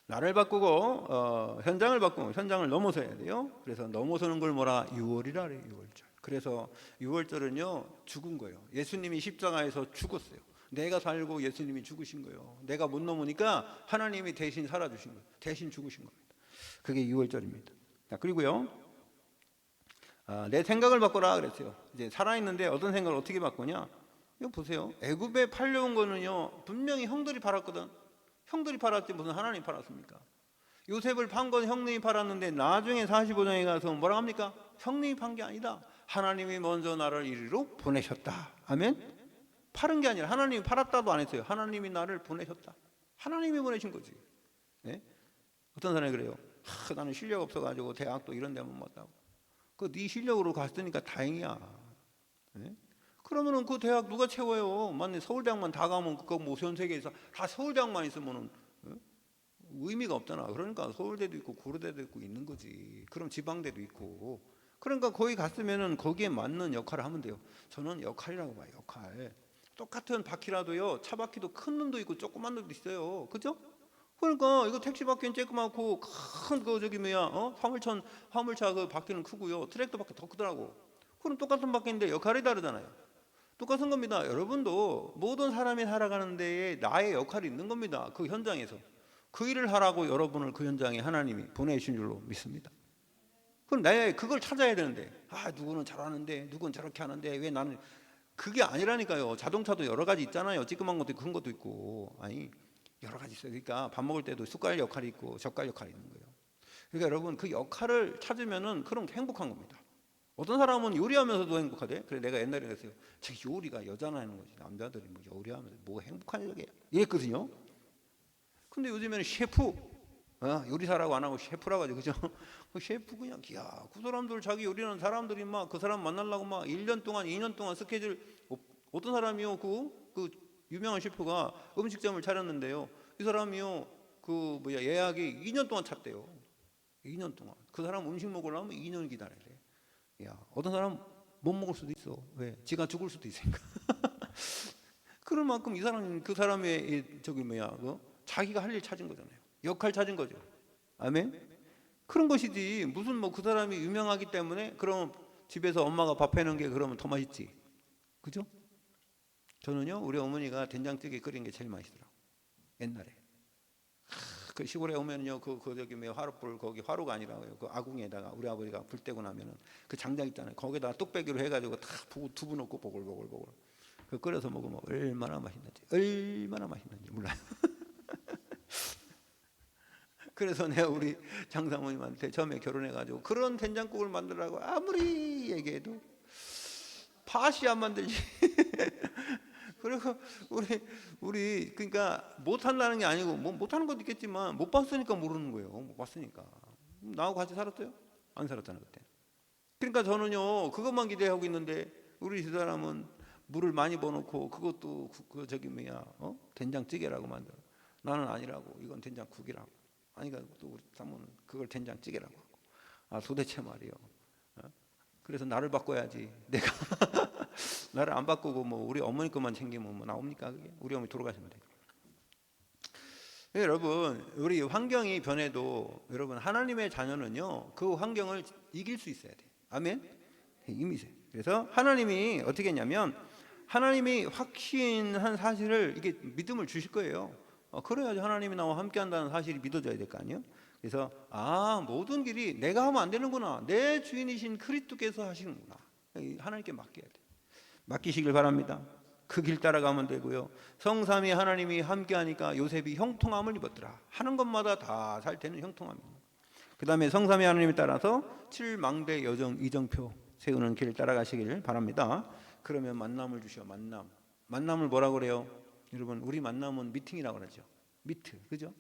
나를 바꾸고 현장을 바꾸고 현장을 넘어서야 돼요. 그래서 넘어서는 걸 뭐라? 6월이라 그래요. 6월절. 그래서 6월절은요, 죽은 거예요. 예수님이 십자가에서 죽었어요. 내가 살고 예수님이 죽으신 거예요. 내가 못 넘으니까 하나님이 대신 살아주신 거예요. 대신 죽으신 겁니다. 그게 6월절입니다. 그리고요, 내 생각을 바꿔라 그랬어요. 이제 살아있는데 어떤 생각을 어떻게 바꾸냐? 이거 보세요. 애굽에 팔려온 거는요, 분명히 형들이 팔았거든. 형들이 팔았지 무슨 하나님이 팔았습니까? 요셉을 판 건 형님이 팔았는데 나중에 45장에 가서 뭐라 합니까? 형님이 판 게 아니다. 하나님이 먼저 나를 이리로 보내셨다. 아멘? 팔은 게 아니라 하나님이 팔았다도 안 했어요. 하나님이 나를 보내셨다. 하나님이 보내신 거지. 어떤 사람이 그래요. 나는 실력 없어가지고 대학도 이런 데만 못 갔다고. 네 실력으로 갔으니까 다행이야. 그러면은 그 대학 누가 채워요? 만약 서울대학만 다 가면 전 세계에서 다 서울대학만 있으면은 의미가 없잖아. 그러니까 서울대도 있고 고려대도 있고 있는 거지. 그럼 지방대도 있고. 그러니까 거기 갔으면은 거기에 맞는 역할을 하면 돼요. 저는 역할이라고 봐요. 역할. 똑같은 바퀴라도요, 차 바퀴도 큰 놈도 있고 조그만 놈도 있어요. 그죠? 그러니까 이거 택시 바퀴는 쬐끄맣고 큰 화물차 그 바퀴는 크고요, 트랙터 바퀴 더 크더라고. 그럼 똑같은 바뀌는데 역할이 다르잖아요. 똑같은 겁니다. 여러분도 모든 사람이 살아가는 데에 나의 역할이 있는 겁니다. 그 현장에서 그 일을 하라고 여러분을 그 현장에 하나님이 보내신 줄로 믿습니다. 그럼 내가 그걸 찾아야 되는데, 누구는 잘하는데 누구는 저렇게 하는데 왜 나는, 그게 아니라니까요. 자동차도 여러 가지 있잖아요. 찌끄만 것도 있고 큰 것도 있고, 아니 여러 가지 있어요. 그러니까 밥 먹을 때도 숟갈 역할이 있고 젓갈 역할이 있는 거예요. 그러니까 여러분 그 역할을 찾으면은 그럼 행복한 겁니다. 어떤 사람은 요리하면서도 행복하대. 그래 내가 옛날에 그랬어요. 저 요리가 여자나 하는 거지, 남자들이 뭐 요리하면서 뭐 행복한 일이야 이랬거든요. 근데 요즘에는 셰프, 요리사라고 안 하고 셰프라고 하죠. 그죠? 그 셰프 그냥, 그 사람들 자기 요리하는 사람들이 막 그 사람 만나려고 막 1년 동안 2년 동안 스케줄, 어떤 사람이요 그 유명한 셰프가 음식점을 차렸는데요, 이 사람이요 예약이 2년 동안 찼대요. 2년 동안 그 사람 음식 먹으려면 2년 기다려야 돼. 어떤 사람 못 먹을 수도 있어. 왜? 지가 죽을 수도 있으니까. 그럴 만큼 이 사람, 그 사람의 자기가 할 일 찾은 거잖아요. 역할 찾은 거죠. 아멘. 그런 것이지 무슨 뭐 그 사람이 유명하기 때문에 그러면 집에서 엄마가 밥 해놓은 게 그러면 더 맛있지. 그죠? 저는요 우리 어머니가 된장찌개 끓인 게 제일 맛있더라고. 옛날에 그 시골에 오면요 화롯불, 거기 화로가 아니라고요, 그 아궁이에다가 우리 아버지가 불 떼고 나면은 그 장작 있잖아요, 거기다가 뚝배기로 해가지고 다 두부 넣고 보글보글 그 끓여서 먹으면 얼마나 맛있는지 몰라요. 그래서 내가 우리 장사모님한테 처음에 결혼해가지고 그런 된장국을 만들라고 아무리 얘기해도 팥이 안 만들지. 그리고 우리 그러니까 못한다는 게 아니고 뭐 못하는 것도 있겠지만 못 봤으니까 모르는 거예요. 못 봤으니까. 나하고 같이 살았어요? 안 살았잖아 그때. 그러니까 저는요 그것만 기대하고 있는데 우리 두 사람은 물을 많이 부어놓고 그것도 된장찌개라고 만들어. 나는 아니라고, 이건 된장국이라고. 아니 그러니까 또 우리 사모는 그걸 된장찌개라고 하고. 도대체 말이요. 그래서 나를 바꿔야지. 내가 나를 안 바꾸고 뭐 우리 어머니 것만 챙기면 뭐 나옵니까 그게? 우리 어머니 돌아가시면 돼요. 여러분 우리 환경이 변해도 여러분 하나님의 자녀는요 그 환경을 이길 수 있어야 돼. 아멘. 이미. 그래서 하나님이 어떻게 했냐면 하나님이 확신한 사실을 이게 믿음을 주실 거예요. 그래야지 하나님이 나와 함께한다는 사실이 믿어져야 될 거 아니에요. 그래서 모든 길이 내가 하면 안 되는구나, 내 주인이신 그리스도께서 하시는구나, 하나님께 맡겨야 돼. 맡기시길 바랍니다. 그 길 따라가면 되고요. 성삼위 하나님이 함께하니까 요셉이 형통함을 입었더라. 하는 것마다 다 살 때는 형통함입니다. 그 다음에 성삼위 하나님에 따라서 7망대 여정 이정표 세우는 길 따라가시길 바랍니다. 그러면 만남을 주셔. 만남을 뭐라고 그래요? 여러분 우리 만남은 미팅이라고 그러죠. 미트, 그죠?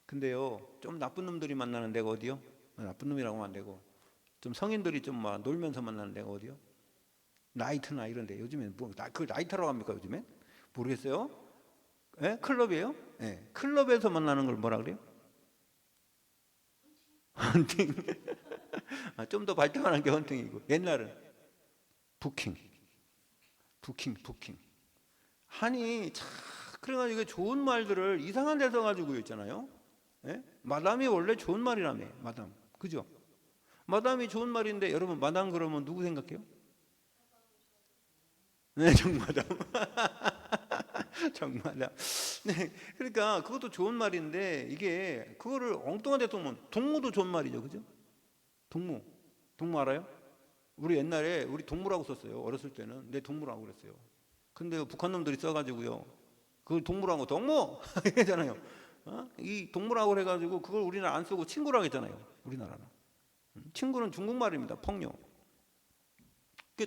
근데요 좀 나쁜 놈들이 만나는 데가 어디요? 나쁜 놈이라고 하면 안 되고 좀 성인들이 좀 막 놀면서 만나는 데가 어디요? 나이트나 이런데. 요즘엔 그 나이트라고 합니까 요즘엔? 모르겠어요. 클럽이에요? 클럽에서 만나는 걸 뭐라 그래요? 헌팅. 좀 더 발전한 게 헌팅이고, 옛날은 부킹. 하니 참 그래가지고 좋은 말들을 이상한 데서 가지고 있잖아요. 마담이 원래 좋은 말이라며. 마담, 그죠? 마담이 좋은 말인데 여러분 마담 그러면 누구 생각해요? 네, 정마담. 정마담. 네, 그러니까 그것도 좋은 말인데 이게 그거를 엉뚱한 데 쓰면 동무도 좋은 말이죠, 그죠? 동무 알아요? 우리 옛날에 우리 동무라고 썼어요. 어렸을 때는 내 동무라고 그랬어요. 근데 북한 놈들이 써가지고요 그걸 동무라고 동무 이러잖아요. 이 동무라고 해가지고 그걸 우리는 안 쓰고 친구라고 했잖아요. 우리나라는 친구는 중국말입니다. 폭력.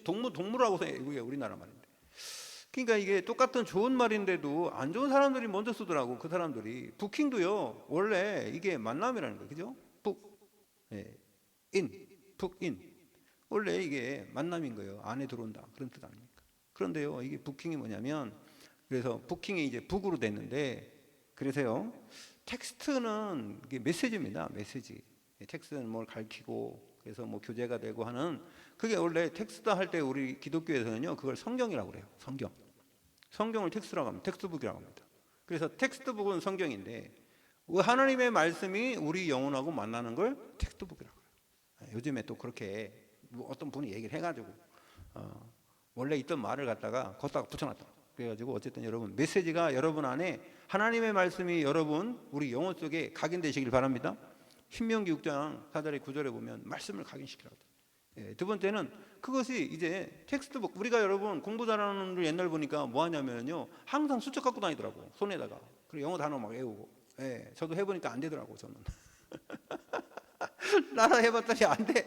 동무라고 해요. 이게 우리나라 말인데. 그러니까 이게 똑같은 좋은 말인데도 안 좋은 사람들이 먼저 쓰더라고. 그 사람들이. 부킹도요 원래 이게 만남이라는 거예요, 그죠? 북인 원래 이게 만남인 거예요. 안에 들어온다 그런 뜻 아닙니까? 그런데요 이게 부킹이 뭐냐면, 그래서 부킹이 이제 북으로 됐는데, 그래서요 텍스트는 이게 메시지입니다. 메시지. 텍스트는 뭘 가르치고 그래서 뭐 교재가 되고 하는, 그게 원래 텍스트 할 때 우리 기독교에서는요 그걸 성경이라고 그래요. 성경을 텍스트라고 합니다. 텍스트북이라고 합니다. 그래서 텍스트북은 성경인데 하나님의 말씀이 우리 영혼하고 만나는 걸 텍스트북이라고 해요. 요즘에 또 그렇게 어떤 분이 얘기를 해가지고 원래 있던 말을 갖다가 걷다가 붙여놨다. 그래가지고 어쨌든 여러분 메시지가 여러분 안에 하나님의 말씀이 여러분 우리 영혼 속에 각인되시길 바랍니다. 신명기 6장 4절에 9절에 보면 말씀을 각인시키라고. 예, 두 번째는 그것이 이제 텍스트북, 우리가 여러분 공부 잘하는 분들 옛날 보니까 뭐 하냐면요 항상 수첩 갖고 다니더라고 손에다가. 그리고 영어 단어 막 외우고. 예, 저도 해보니까 안 되더라고 저는. 나라 해봤더니 안 돼.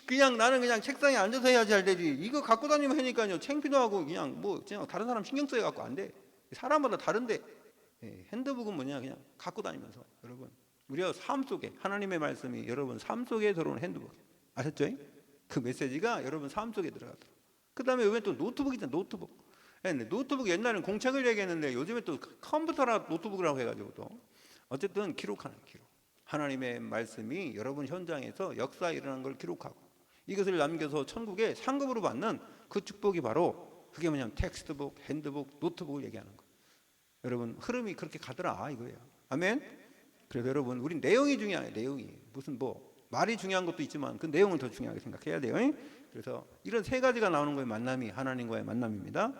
그냥 나는 그냥 책상에 앉아서 해야지 잘 되지. 이거 갖고 다니면 하니까요 창피도 하고 그냥 다른 사람 신경 써야 갖고 안 돼. 사람마다 다른데. 예, 핸드북은 뭐냐 그냥 갖고 다니면서 여러분 우리가 삶 속에 하나님의 말씀이 여러분 삶 속에 들어오는 핸드북 아셨죠? 그 메시지가 여러분 삶 속에 들어가더라고요. 그 다음에 이번에 또 노트북이잖아. 노트북. 예, 노트북 옛날에는 공책을 얘기했는데 요즘에 또 컴퓨터나 노트북이라고 해가지고 또 어쨌든 기록하는 기록. 하나님의 말씀이 여러분 현장에서 역사 일어나는 걸 기록하고 이것을 남겨서 천국에 상급으로 받는 그 축복이 바로 그게 뭐냐면 텍스트북, 핸드북, 노트북을 얘기하는 거예요. 여러분 흐름이 그렇게 가더라 이거예요. 아멘. 그래서 여러분 우리 내용이 중요해요. 내용이 무슨 뭐 말이 중요한 것도 있지만 그 내용을 더 중요하게 생각해야 돼요. 그래서 이런 세 가지가 나오는 거예요. 만남이 하나님과의 만남입니다.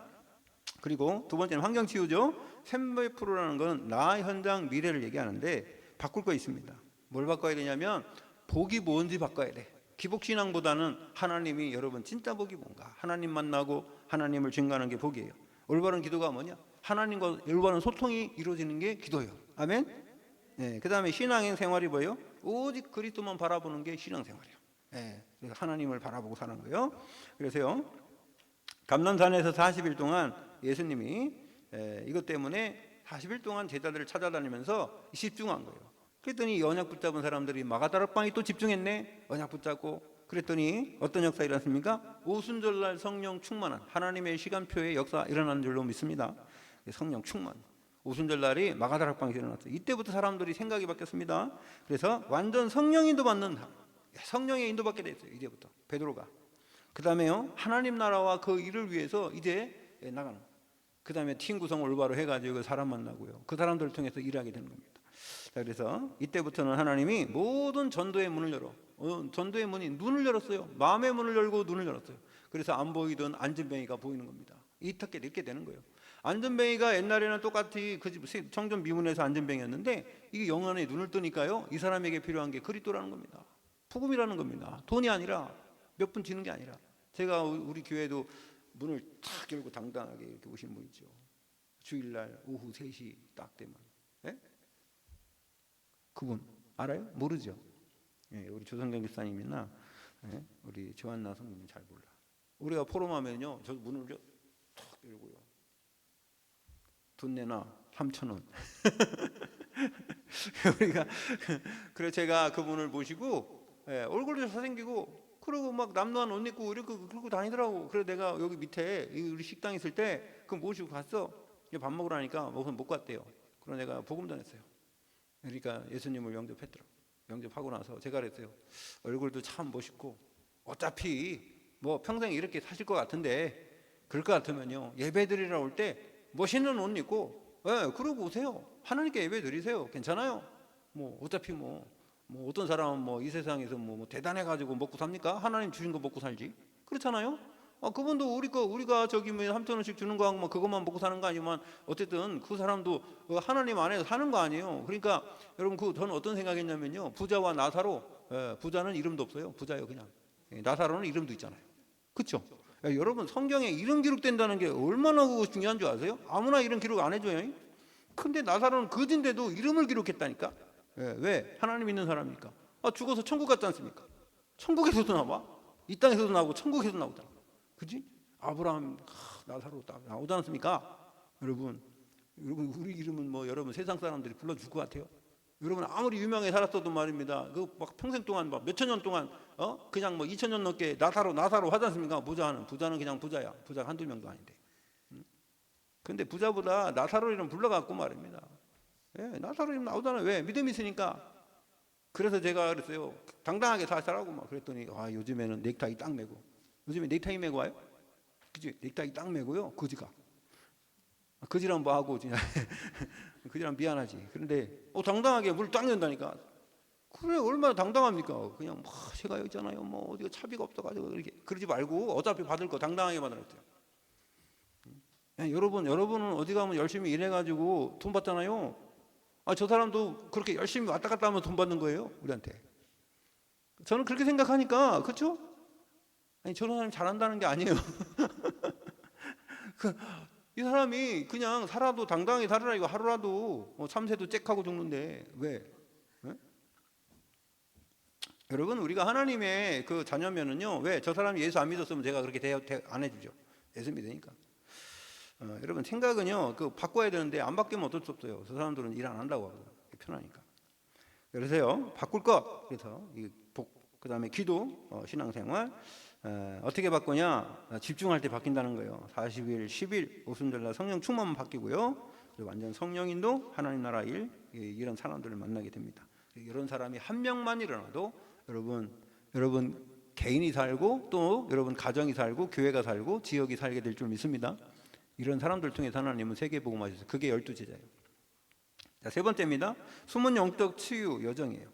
그리고 두 번째는 환경치유죠. 샘베프로라는 건 나 현장 미래를 얘기하는데 바꿀 거 있습니다. 뭘 바꿔야 되냐면 복이 뭔지 바꿔야 돼. 기복신앙보다는 하나님이 여러분 진짜 복이 뭔가 하나님 만나고 하나님을 증거하는 게 복이에요. 올바른 기도가 뭐냐? 하나님과 올바른 소통이 이루어지는 게 기도예요. 아멘. 네, 그 다음에 신앙의 생활이 뭐예요? 오직 그리스도만 바라보는 게 신앙생활이에요. 네, 그래서 하나님을 바라보고 사는 거예요. 그래서요 감람산에서 40일 동안 예수님이 이것 때문에 40일 동안 제자들을 찾아다니면서 집중한 거예요. 그랬더니 언약 붙잡은 사람들이 마가다락방이 또 집중했네. 언약 붙잡고 그랬더니 어떤 역사 일어났습니까? 오순절날 성령 충만한 하나님의 시간표의 역사 일어나는 줄로 믿습니다. 성령 충만. 오순절날이 마가다락방에서 일어났어요. 이때부터 사람들이 생각이 바뀌었습니다. 그래서 완전 성령 인도받는 성령의 인도받게 됐어요. 이제부터 베드로가. 그 다음에요 하나님 나라와 그 일을 위해서 이제 나가는. 그 다음에 팀 구성 올바로 해가지고 사람 만나고요. 그 사람들을 통해서 일하게 되는 겁니다. 자, 그래서 이때부터는 하나님이 모든 전도의 문을 열어. 전도의 문이 눈을 열었어요. 마음의 문을 열고 눈을 열었어요. 그래서 안 보이던 안전뱅이가 보이는 겁니다. 이렇게 되는 거예요. 안전뱅이가 옛날에는 똑같이 그 집 청전 미문에서 안전뱅이였는데 이게 영안에 눈을 뜨니까요. 이 사람에게 필요한 게 그리스도라는 겁니다. 복음이라는 겁니다. 돈이 아니라 몇 분 지는 게 아니라. 제가 우리 교회도 문을 탁 열고 당당하게 이렇게 오신 분 있죠. 주일날 오후 3시 딱 되면. 네? 그분 알아요? 모르죠? 네, 우리 조성경 집사님이나 네? 우리 조한나 성님은 잘 몰라. 우리가 포럼하면요. 저 문을 탁 열고요. 돈 내놔 3,000원. 우리가 그래서 제가 그분을 모시고 얼굴도 잘생기고 그리고 막 남노한 옷 입고 이렇게 그러고 다니더라고. 그래서 내가 여기 밑에 우리 식당 있을 때 그 모시고 갔어. 밥 먹으러 하니까 못 갔대요. 그래서 내가 복음 전했어요. 그러니까 예수님을 영접했더라고. 영접하고 나서 제가 그랬어요. 얼굴도 참 멋있고 어차피 뭐 평생 이렇게 사실 것 같은데 그럴 것 같으면요 예배 드리러 올 때 멋있는 옷 입고 그러고 오세요. 하나님께 예배 드리세요. 괜찮아요. 뭐 어차피 뭐 어떤 사람은 뭐 이 세상에서 뭐 대단해가지고 먹고 삽니까? 하나님 주신 거 먹고 살지. 그렇잖아요. 그분도 우리가 저기 뭐 3,000원씩 주는 거 하고 뭐 그것만 먹고 사는 거 아니면 어쨌든 그 사람도 하나님 안에서 사는 거 아니에요. 그러니까 여러분 저는 어떤 생각했냐면요. 부자와 나사로 부자는 이름도 없어요. 부자예요 그냥. 나사로는 이름도 있잖아요. 그렇죠? 여러분 성경에 이름 기록된다는 게 얼마나 중요한 줄 아세요? 아무나 이름 기록 안 해줘요. 근데 나사로는 거지인데도 이름을 기록했다니까. 왜? 하나님 믿는 사람이니까. 죽어서 천국 갔지 않습니까? 천국에서도 나와. 이 땅에서도 나오고 천국에서도 나오잖아. 그지? 아브라함, 나사로 딱 나오지 않습니까? 여러분 우리 이름은 뭐 여러분 세상 사람들이 불러줄 것 같아요? 여러분 아무리 유명해 살았어도 말입니다. 그 막 평생 동안 막 몇천 년 동안 그냥 뭐 2,000년 넘게 나사로 하지 않습니까? 부자는 그냥 부자야. 부자가 한두 명도 아닌데. 근데 부자보다 나사로 이름 불러갖고 말입니다. 나사로 이름 나오잖아요. 왜? 믿음이 있으니까. 그래서 제가 그랬어요. 당당하게 살라고 막 그랬더니 요즘에는 넥타이 딱 매고. 요즘에 넥타이 매고 와요? 그지? 넥타이 딱 매고요. 거지가. 거지랑 뭐 하고 그지랑 미안하지. 그런데 당당하게 물 딱 연다니까. 그래, 얼마나 당당합니까? 그냥 제가 여기 있잖아요. 뭐 어디가 차비가 없어가지고 이렇게 그러지 말고 어차피 받을 거 당당하게 받으랬어요. 여러분은 어디 가면 열심히 일해가지고 돈 받잖아요. 저 사람도 그렇게 열심히 왔다 갔다 하면 돈 받는 거예요, 우리한테. 저는 그렇게 생각하니까, 그렇죠? 아니, 저런 사람이 잘한다는 게 아니에요. 이 사람이 그냥 살아도 당당하게 살으라 이거 하루라도 참새도 짹하고 죽는데 왜? 네? 여러분, 우리가 하나님의 그 자녀면은요, 왜 저 사람이 예수 안 믿었으면 제가 그렇게 안 해주죠. 예수 믿으니까. 여러분, 생각은요 그 바꿔야 되는데 안 바뀌면 어쩔 수 없어요. 저 사람들은 일 안 한다고 하거든요. 편하니까. 그래서요, 바꿀 것. 그래서 그 다음에 기도, 신앙생활. 어떻게 바꾸냐? 집중할 때 바뀐다는 거예요. 40일, 10일 오순절날 성령 충만만 바뀌고요. 그리고 완전 성령인도 하나님 나라 일, 이런 사람들을 만나게 됩니다. 이런 사람이 한 명만 일어나도 여러분 개인이 살고 또 여러분 가정이 살고 교회가 살고 지역이 살게 될 줄 믿습니다. 이런 사람들 통해서 하나님은 세계 복음하셨어요. 그게 12제자예요. 자, 세 번째입니다. 숨은 영적 치유 여정이에요.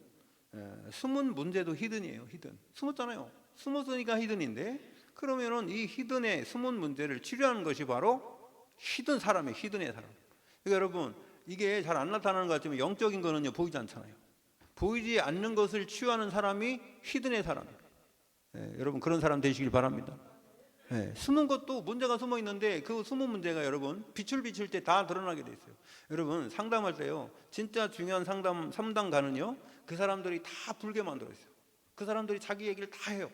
숨은 문제도 히든이에요. 히든. 숨었잖아요. 숨었으니까 히든인데, 그러면은 이 히든의 숨은 문제를 치료하는 것이 바로 히든 사람이에요. 히든의 사람. 그러니까 여러분, 이게 잘 안 나타나는 것 같지만 영적인 거는요 보이지 않잖아요. 보이지 않는 것을 치유하는 사람이 히든의 사람이에요. 여러분, 그런 사람 되시길 바랍니다. 숨은 것도 문제가 숨어 있는데 그 숨은 문제가 여러분 빛을 비출 때 다 드러나게 돼 있어요. 여러분, 상담할 때요, 진짜 중요한 상담가는요, 그 사람들이 다 불게 만들어 있어요. 그 사람들이 자기 얘기를 다 해요.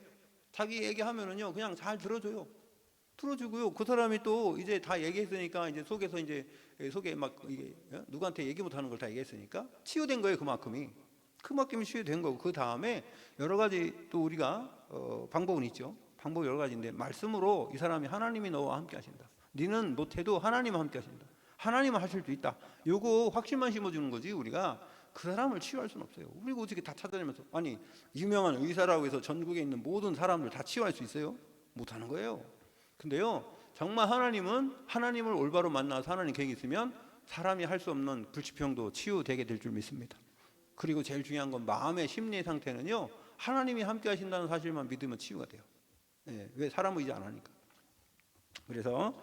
자기 얘기하면은요 그냥 잘 들어주고요. 그 사람이 또 이제 다 얘기했으니까 이제 속에 막 이게 누구한테 얘기 못하는 걸 다 얘기했으니까 치유된 거예요. 그만큼이 치유된 거고, 그 다음에 여러 가지 또 우리가 방법은 있죠. 방법이 여러 가지인데, 말씀으로 이 사람이 하나님이 너와 함께 하신다. 너는 못해도 하나님은 함께 하신다. 하나님은 하실 수 있다. 요거 확신만 심어주는 거지, 우리가 그 사람을 치유할 수는 없어요. 우리가 어떻게 다 찾아내면서, 아니 유명한 의사라고 해서 전국에 있는 모든 사람들 다 치유할 수 있어요? 못하는 거예요. 근데요, 정말 하나님을 올바로 만나서 하나님 계획이 있으면 사람이 할 수 없는 불치병도 치유되게 될 줄 믿습니다. 그리고 제일 중요한 건 마음의 심리의 상태는요, 하나님이 함께 하신다는 사실만 믿으면 치유가 돼요. 왜? 사람은 이제 안 하니까. 그래서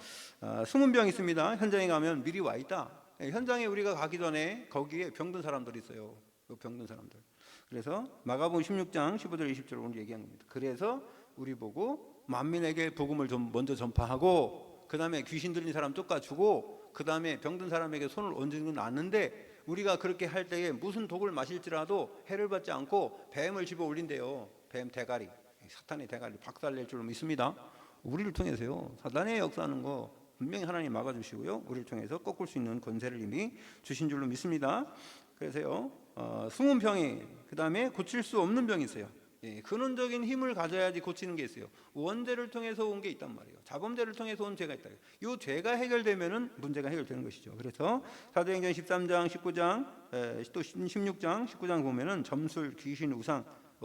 숨은 병이 있습니다. 현장에 가면 미리 와 있다. 현장에 우리가 가기 전에 거기에 병든 사람들이 있어요. 병든 사람들. 그래서 마가복음 16장 15절 20절 오늘 얘기한 겁니다. 그래서 우리 보고 만민에게 복음을 좀 먼저 전파하고, 그 다음에 귀신 들린 사람 쫓아주고, 그 다음에 병든 사람에게 손을 얹는 건 아는데, 우리가 그렇게 할 때에 무슨 독을 마실지라도 해를 받지 않고 뱀을 집어 올린대요. 뱀 대가리, 사탄의 대가리 박살낼 줄 믿습니다. 우리를 통해서요, 사단의 역사하는 거 분명히 하나님 막아주시고요, 우리를 통해서 꺾을 수 있는 권세를 이미 주신 줄로 믿습니다. 그래서요, 숨은 병이, 그 다음에 고칠 수 없는 병이 있어요. 근원적인 힘을 가져야지 고치는 게 있어요. 원죄를 통해서 온 게 있단 말이에요. 자범죄를 통해서 온 죄가 있다. 이 죄가 해결되면은 문제가 해결되는 것이죠. 그래서 사도행전 13장, 19장, 또 16장, 19장 보면은 점술, 귀신, 우상,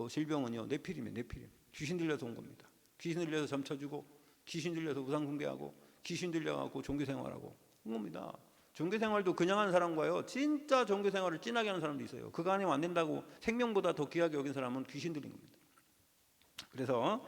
질병은요 뇌피림이에요. 뇌피림. 귀신 들려서 온 겁니다. 귀신 들려서 점쳐주고, 귀신 들려서 우상 숭배하고, 귀신 들려갖고 종교생활하고 온 겁니다. 종교생활도 그냥 하는 사람과요, 진짜 종교생활을 진하게 하는 사람도 있어요. 그거 아니면 안 된다고 생명보다 더 귀하게 여긴 사람은 귀신 들린 겁니다. 그래서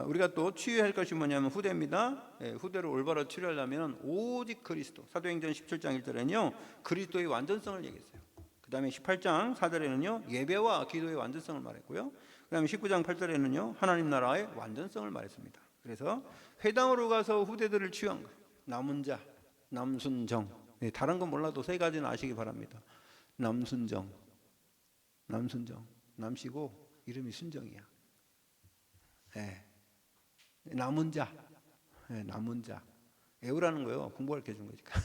우리가 또 치유할 것이 뭐냐면 후대입니다. 후대를 올바로 치료하려면 오직 그리스도. 사도행전 17장 1절에는요 그리스도의 완전성을 얘기했어요. 그 다음에 18장 4절에는요 예배와 기도의 완전성을 말했고요. 그 다음에 19장 8절에는요 하나님 나라의 완전성을 말했습니다. 그래서 회당으로 가서 후대들을 치유한 거예요. 남은 자, 남순정. 다른 건 몰라도 세 가지는 아시기 바랍니다. 남순정, 남시고 이름이 순정이야. 남은 자, 남은 자. 애우라는 거예요. 공부할 게 준 거니까.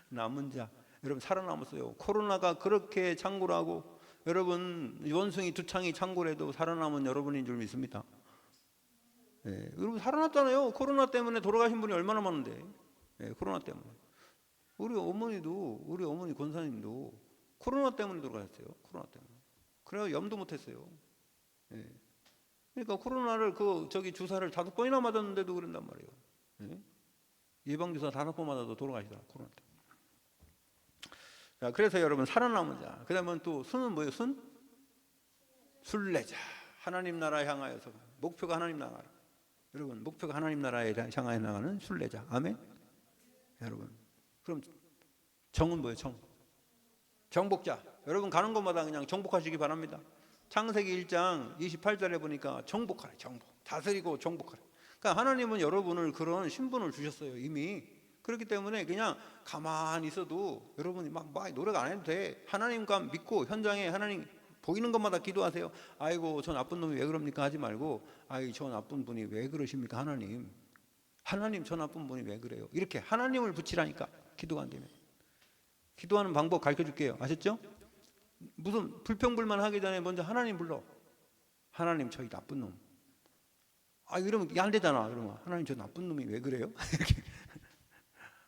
남은 자. 여러분 살아남았어요. 코로나가 그렇게 창궐하고, 여러분 원숭이 두창이 창궐해도 살아남은 여러분인 줄 믿습니다. 여러분 살아났잖아요. 코로나 때문에 돌아가신 분이 얼마나 많은데. 코로나 때문에. 우리 어머니 권사님도 코로나 때문에 돌아가셨어요. 코로나 때문에. 그래서 염도 못했어요. 그러니까 코로나를 주사를 5번이나 맞았는데도 그런단 말이에요. 예방주사 5번 맞아도 돌아가시더라, 코로나 때문에. 자, 그래서 여러분 살아남은 자. 그다음에 또 순은 뭐예요? 순? 순례자, 하나님 나라 향하여서 목표가 하나님 나라. 여러분 목표가 하나님 나라에 향하여 나가는 순례자. 아멘. 여러분 그럼 정은 뭐예요? 정복자. 여러분 가는 곳마다 그냥 정복하시기 바랍니다. 창세기 1장 28절에 보니까 정복하래. 정복. 다스리고 정복하래. 그러니까 하나님은 여러분을 그런 신분을 주셨어요. 이미. 그렇기 때문에 그냥 가만히 있어도 여러분이 막 노력 안 해도 돼. 하나님과 믿고 현장에 하나님 보이는 것마다 기도하세요. 아이고 저 나쁜 놈이 왜 그럽니까 하지 말고, 아이 저 나쁜 분이 왜 그러십니까 하나님. 하나님 저 나쁜 분이 왜 그래요. 이렇게 하나님을 붙이라니까. 기도가 안 되면. 기도하는 방법 가르쳐 줄게요. 아셨죠? 무슨 불평불만 하기 전에 먼저 하나님 불러. 하나님 저희 나쁜 놈. 아 이러면 이게 안 되잖아. 그러면 하나님 저 나쁜 놈이 왜 그래요? 이렇게.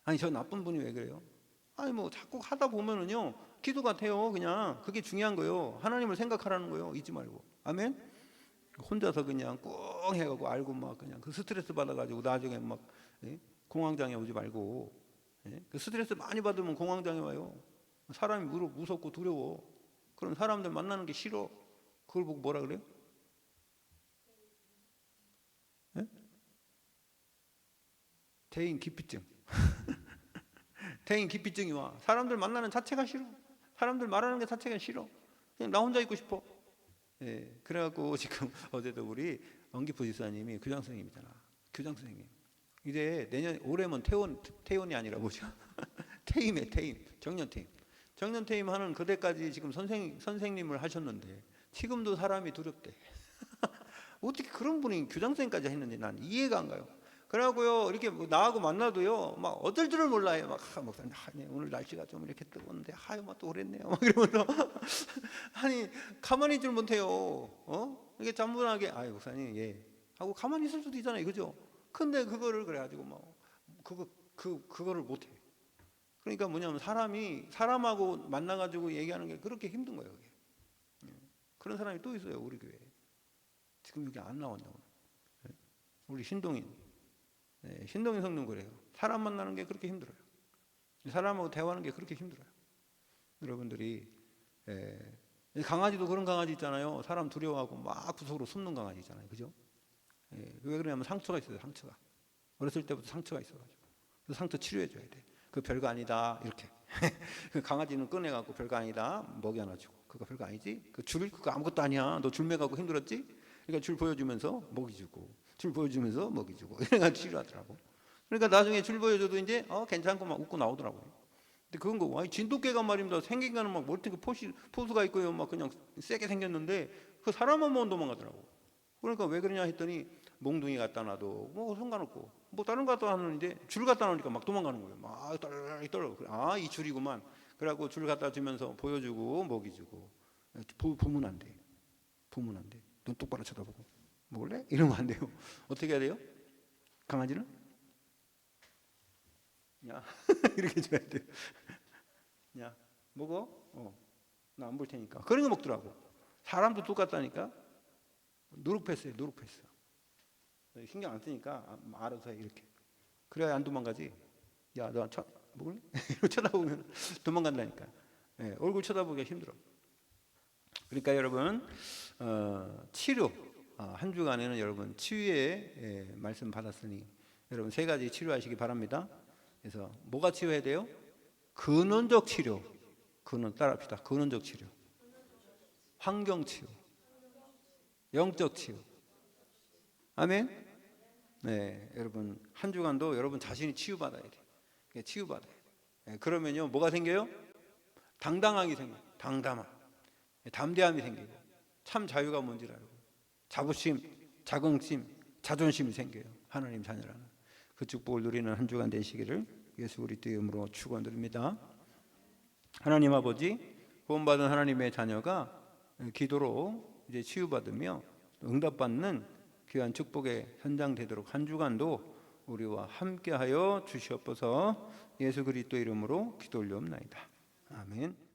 아니 저 나쁜 분이 왜 그래요? 아니 뭐 자꾸 하다 보면은요 기도 같아요. 그냥 그게 중요한 거예요. 하나님을 생각하라는 거예요. 잊지 말고. 아멘. 혼자서 그냥 꾹 해가고 알고 막 그냥 그 스트레스 받아가지고 나중에 막 공황장애 오지 말고. 그 스트레스 많이 받으면 공황장애 와요. 사람이 무섭고 두려워. 그럼 사람들 만나는 게 싫어. 그걸 보고 뭐라 그래요? 대인 기피증. 대인 기피증이 와. 사람들 만나는 자체가 싫어. 사람들 말하는 게 자체가 싫어. 그냥 나 혼자 있고 싶어. 그래갖고 지금 어제도 우리 엄기포 지사님이 교장 선생님이잖아. 교장 선생님. 이제 올해면 퇴원이 아니라 뭐죠? 퇴임에 퇴임. 정년 퇴임. 정년 퇴임 하는 그때까지 지금 선생님을 하셨는데 지금도 사람이 두렵대. 어떻게 그런 분이 교장 선생님까지 했는지 난 이해가 안 가요. 그러고요 이렇게 나하고 만나도요 막 어쩔 줄을 몰라요. 막 목사님 오늘 날씨가 좀 이렇게 뜨거운데 막 또 그랬네요. 막 이러면서 아니 가만히 있질 못해요. 이게 잔분하게 목사님 하고 가만히 있을 수도 있잖아요, 그죠? 근데 그거를 그래가지고 막 그거를 못해. 그러니까 뭐냐면 사람하고 만나가지고 얘기하는 게 그렇게 힘든 거예요. 그게. 그런 사람이 또 있어요 우리 교회에. 지금 여기 안 나온다고. 우리 신동인 성능 그래요. 사람 만나는 게 그렇게 힘들어요. 사람하고 대화하는 게 그렇게 힘들어요. 여러분들이 강아지도 그런 강아지 있잖아요. 사람 두려워하고 막 구석으로 숨는 강아지 있잖아요, 그죠? 왜 그러냐면 상처가 있어요. 상처가 어렸을 때부터 상처가 있어가지고 그 상처 치료해줘야 돼. 그 별거 아니다 이렇게. 그 강아지는 꺼내갖고 별거 아니다 먹이 하나 주고, 그거 별거 아니지? 그 줄 그거 아무것도 아니야. 너 줄 매갖고 힘들었지? 그러니까 줄 보여주면서 먹이 주고, 줄 보여주면서 먹이 주고 이래가 치료하더라고. 그러니까 나중에 줄 보여줘도 이제 괜찮고 막 웃고 나오더라고요. 근데 그건 거 진돗개가 말입니다. 생긴 거는 막 멀티가 포수가 있고요. 막 그냥 세게 생겼는데 그 사람만 보면 도망가더라고. 그러니까 왜 그러냐 했더니 몽둥이 갖다 놔도 뭐 상관없고 뭐 다른 거 갖다 놨는데 줄 갖다 놓으니까 막 도망가는 거예요. 막 떨어. 이 줄이구만. 그래갖고 줄 갖다 주면서 보여주고 먹이 주고. 보면 안 돼. 보면 안 돼. 눈 똑바로 쳐다보고 먹을래? 이러면 안 돼요. 어떻게 해야 돼요? 강아지는? 야 이렇게 줘야 돼요. 야 먹어? 나 안 볼 테니까. 그런 거 먹더라고. 사람도 똑같다니까. 누룩패스예요. 누룩패스. 신경 안 쓰니까 알아서 이렇게. 그래야 안 도망가지. 야 너 먹을래? 이렇게 쳐다보면 도망간다니까. 얼굴 쳐다보기가 힘들어. 그러니까 여러분 치료 한 주간에는 여러분 치유의 말씀 받았으니 여러분 3가지 치료하시기 바랍니다. 그래서 뭐가 치유해야 돼요? 근원적 치료. 따라합시다. 근원적 치료. 환경 치유. 영적 치유. 아멘. 여러분 한 주간도 여러분 자신이 치유받아야 돼요. 치유받아야 돼요. 그러면요 뭐가 생겨요? 당당하게 생겨요. 담대함이 생기고 참 자유가 뭔지를 알고 자부심, 자긍심, 자존심이 생겨요. 하나님 자녀라는 그 축복을 누리는 한 주간 되시기를 예수 그리스도의 이름으로 축원드립니다. 하나님 아버지, 구원받은 하나님의 자녀가 기도로 이제 치유받으며 응답받는 귀한 축복의 현장 되도록 한 주간도 우리와 함께하여 주시옵소서. 예수 그리스도 이름으로 기도 올리옵나이다. 아멘.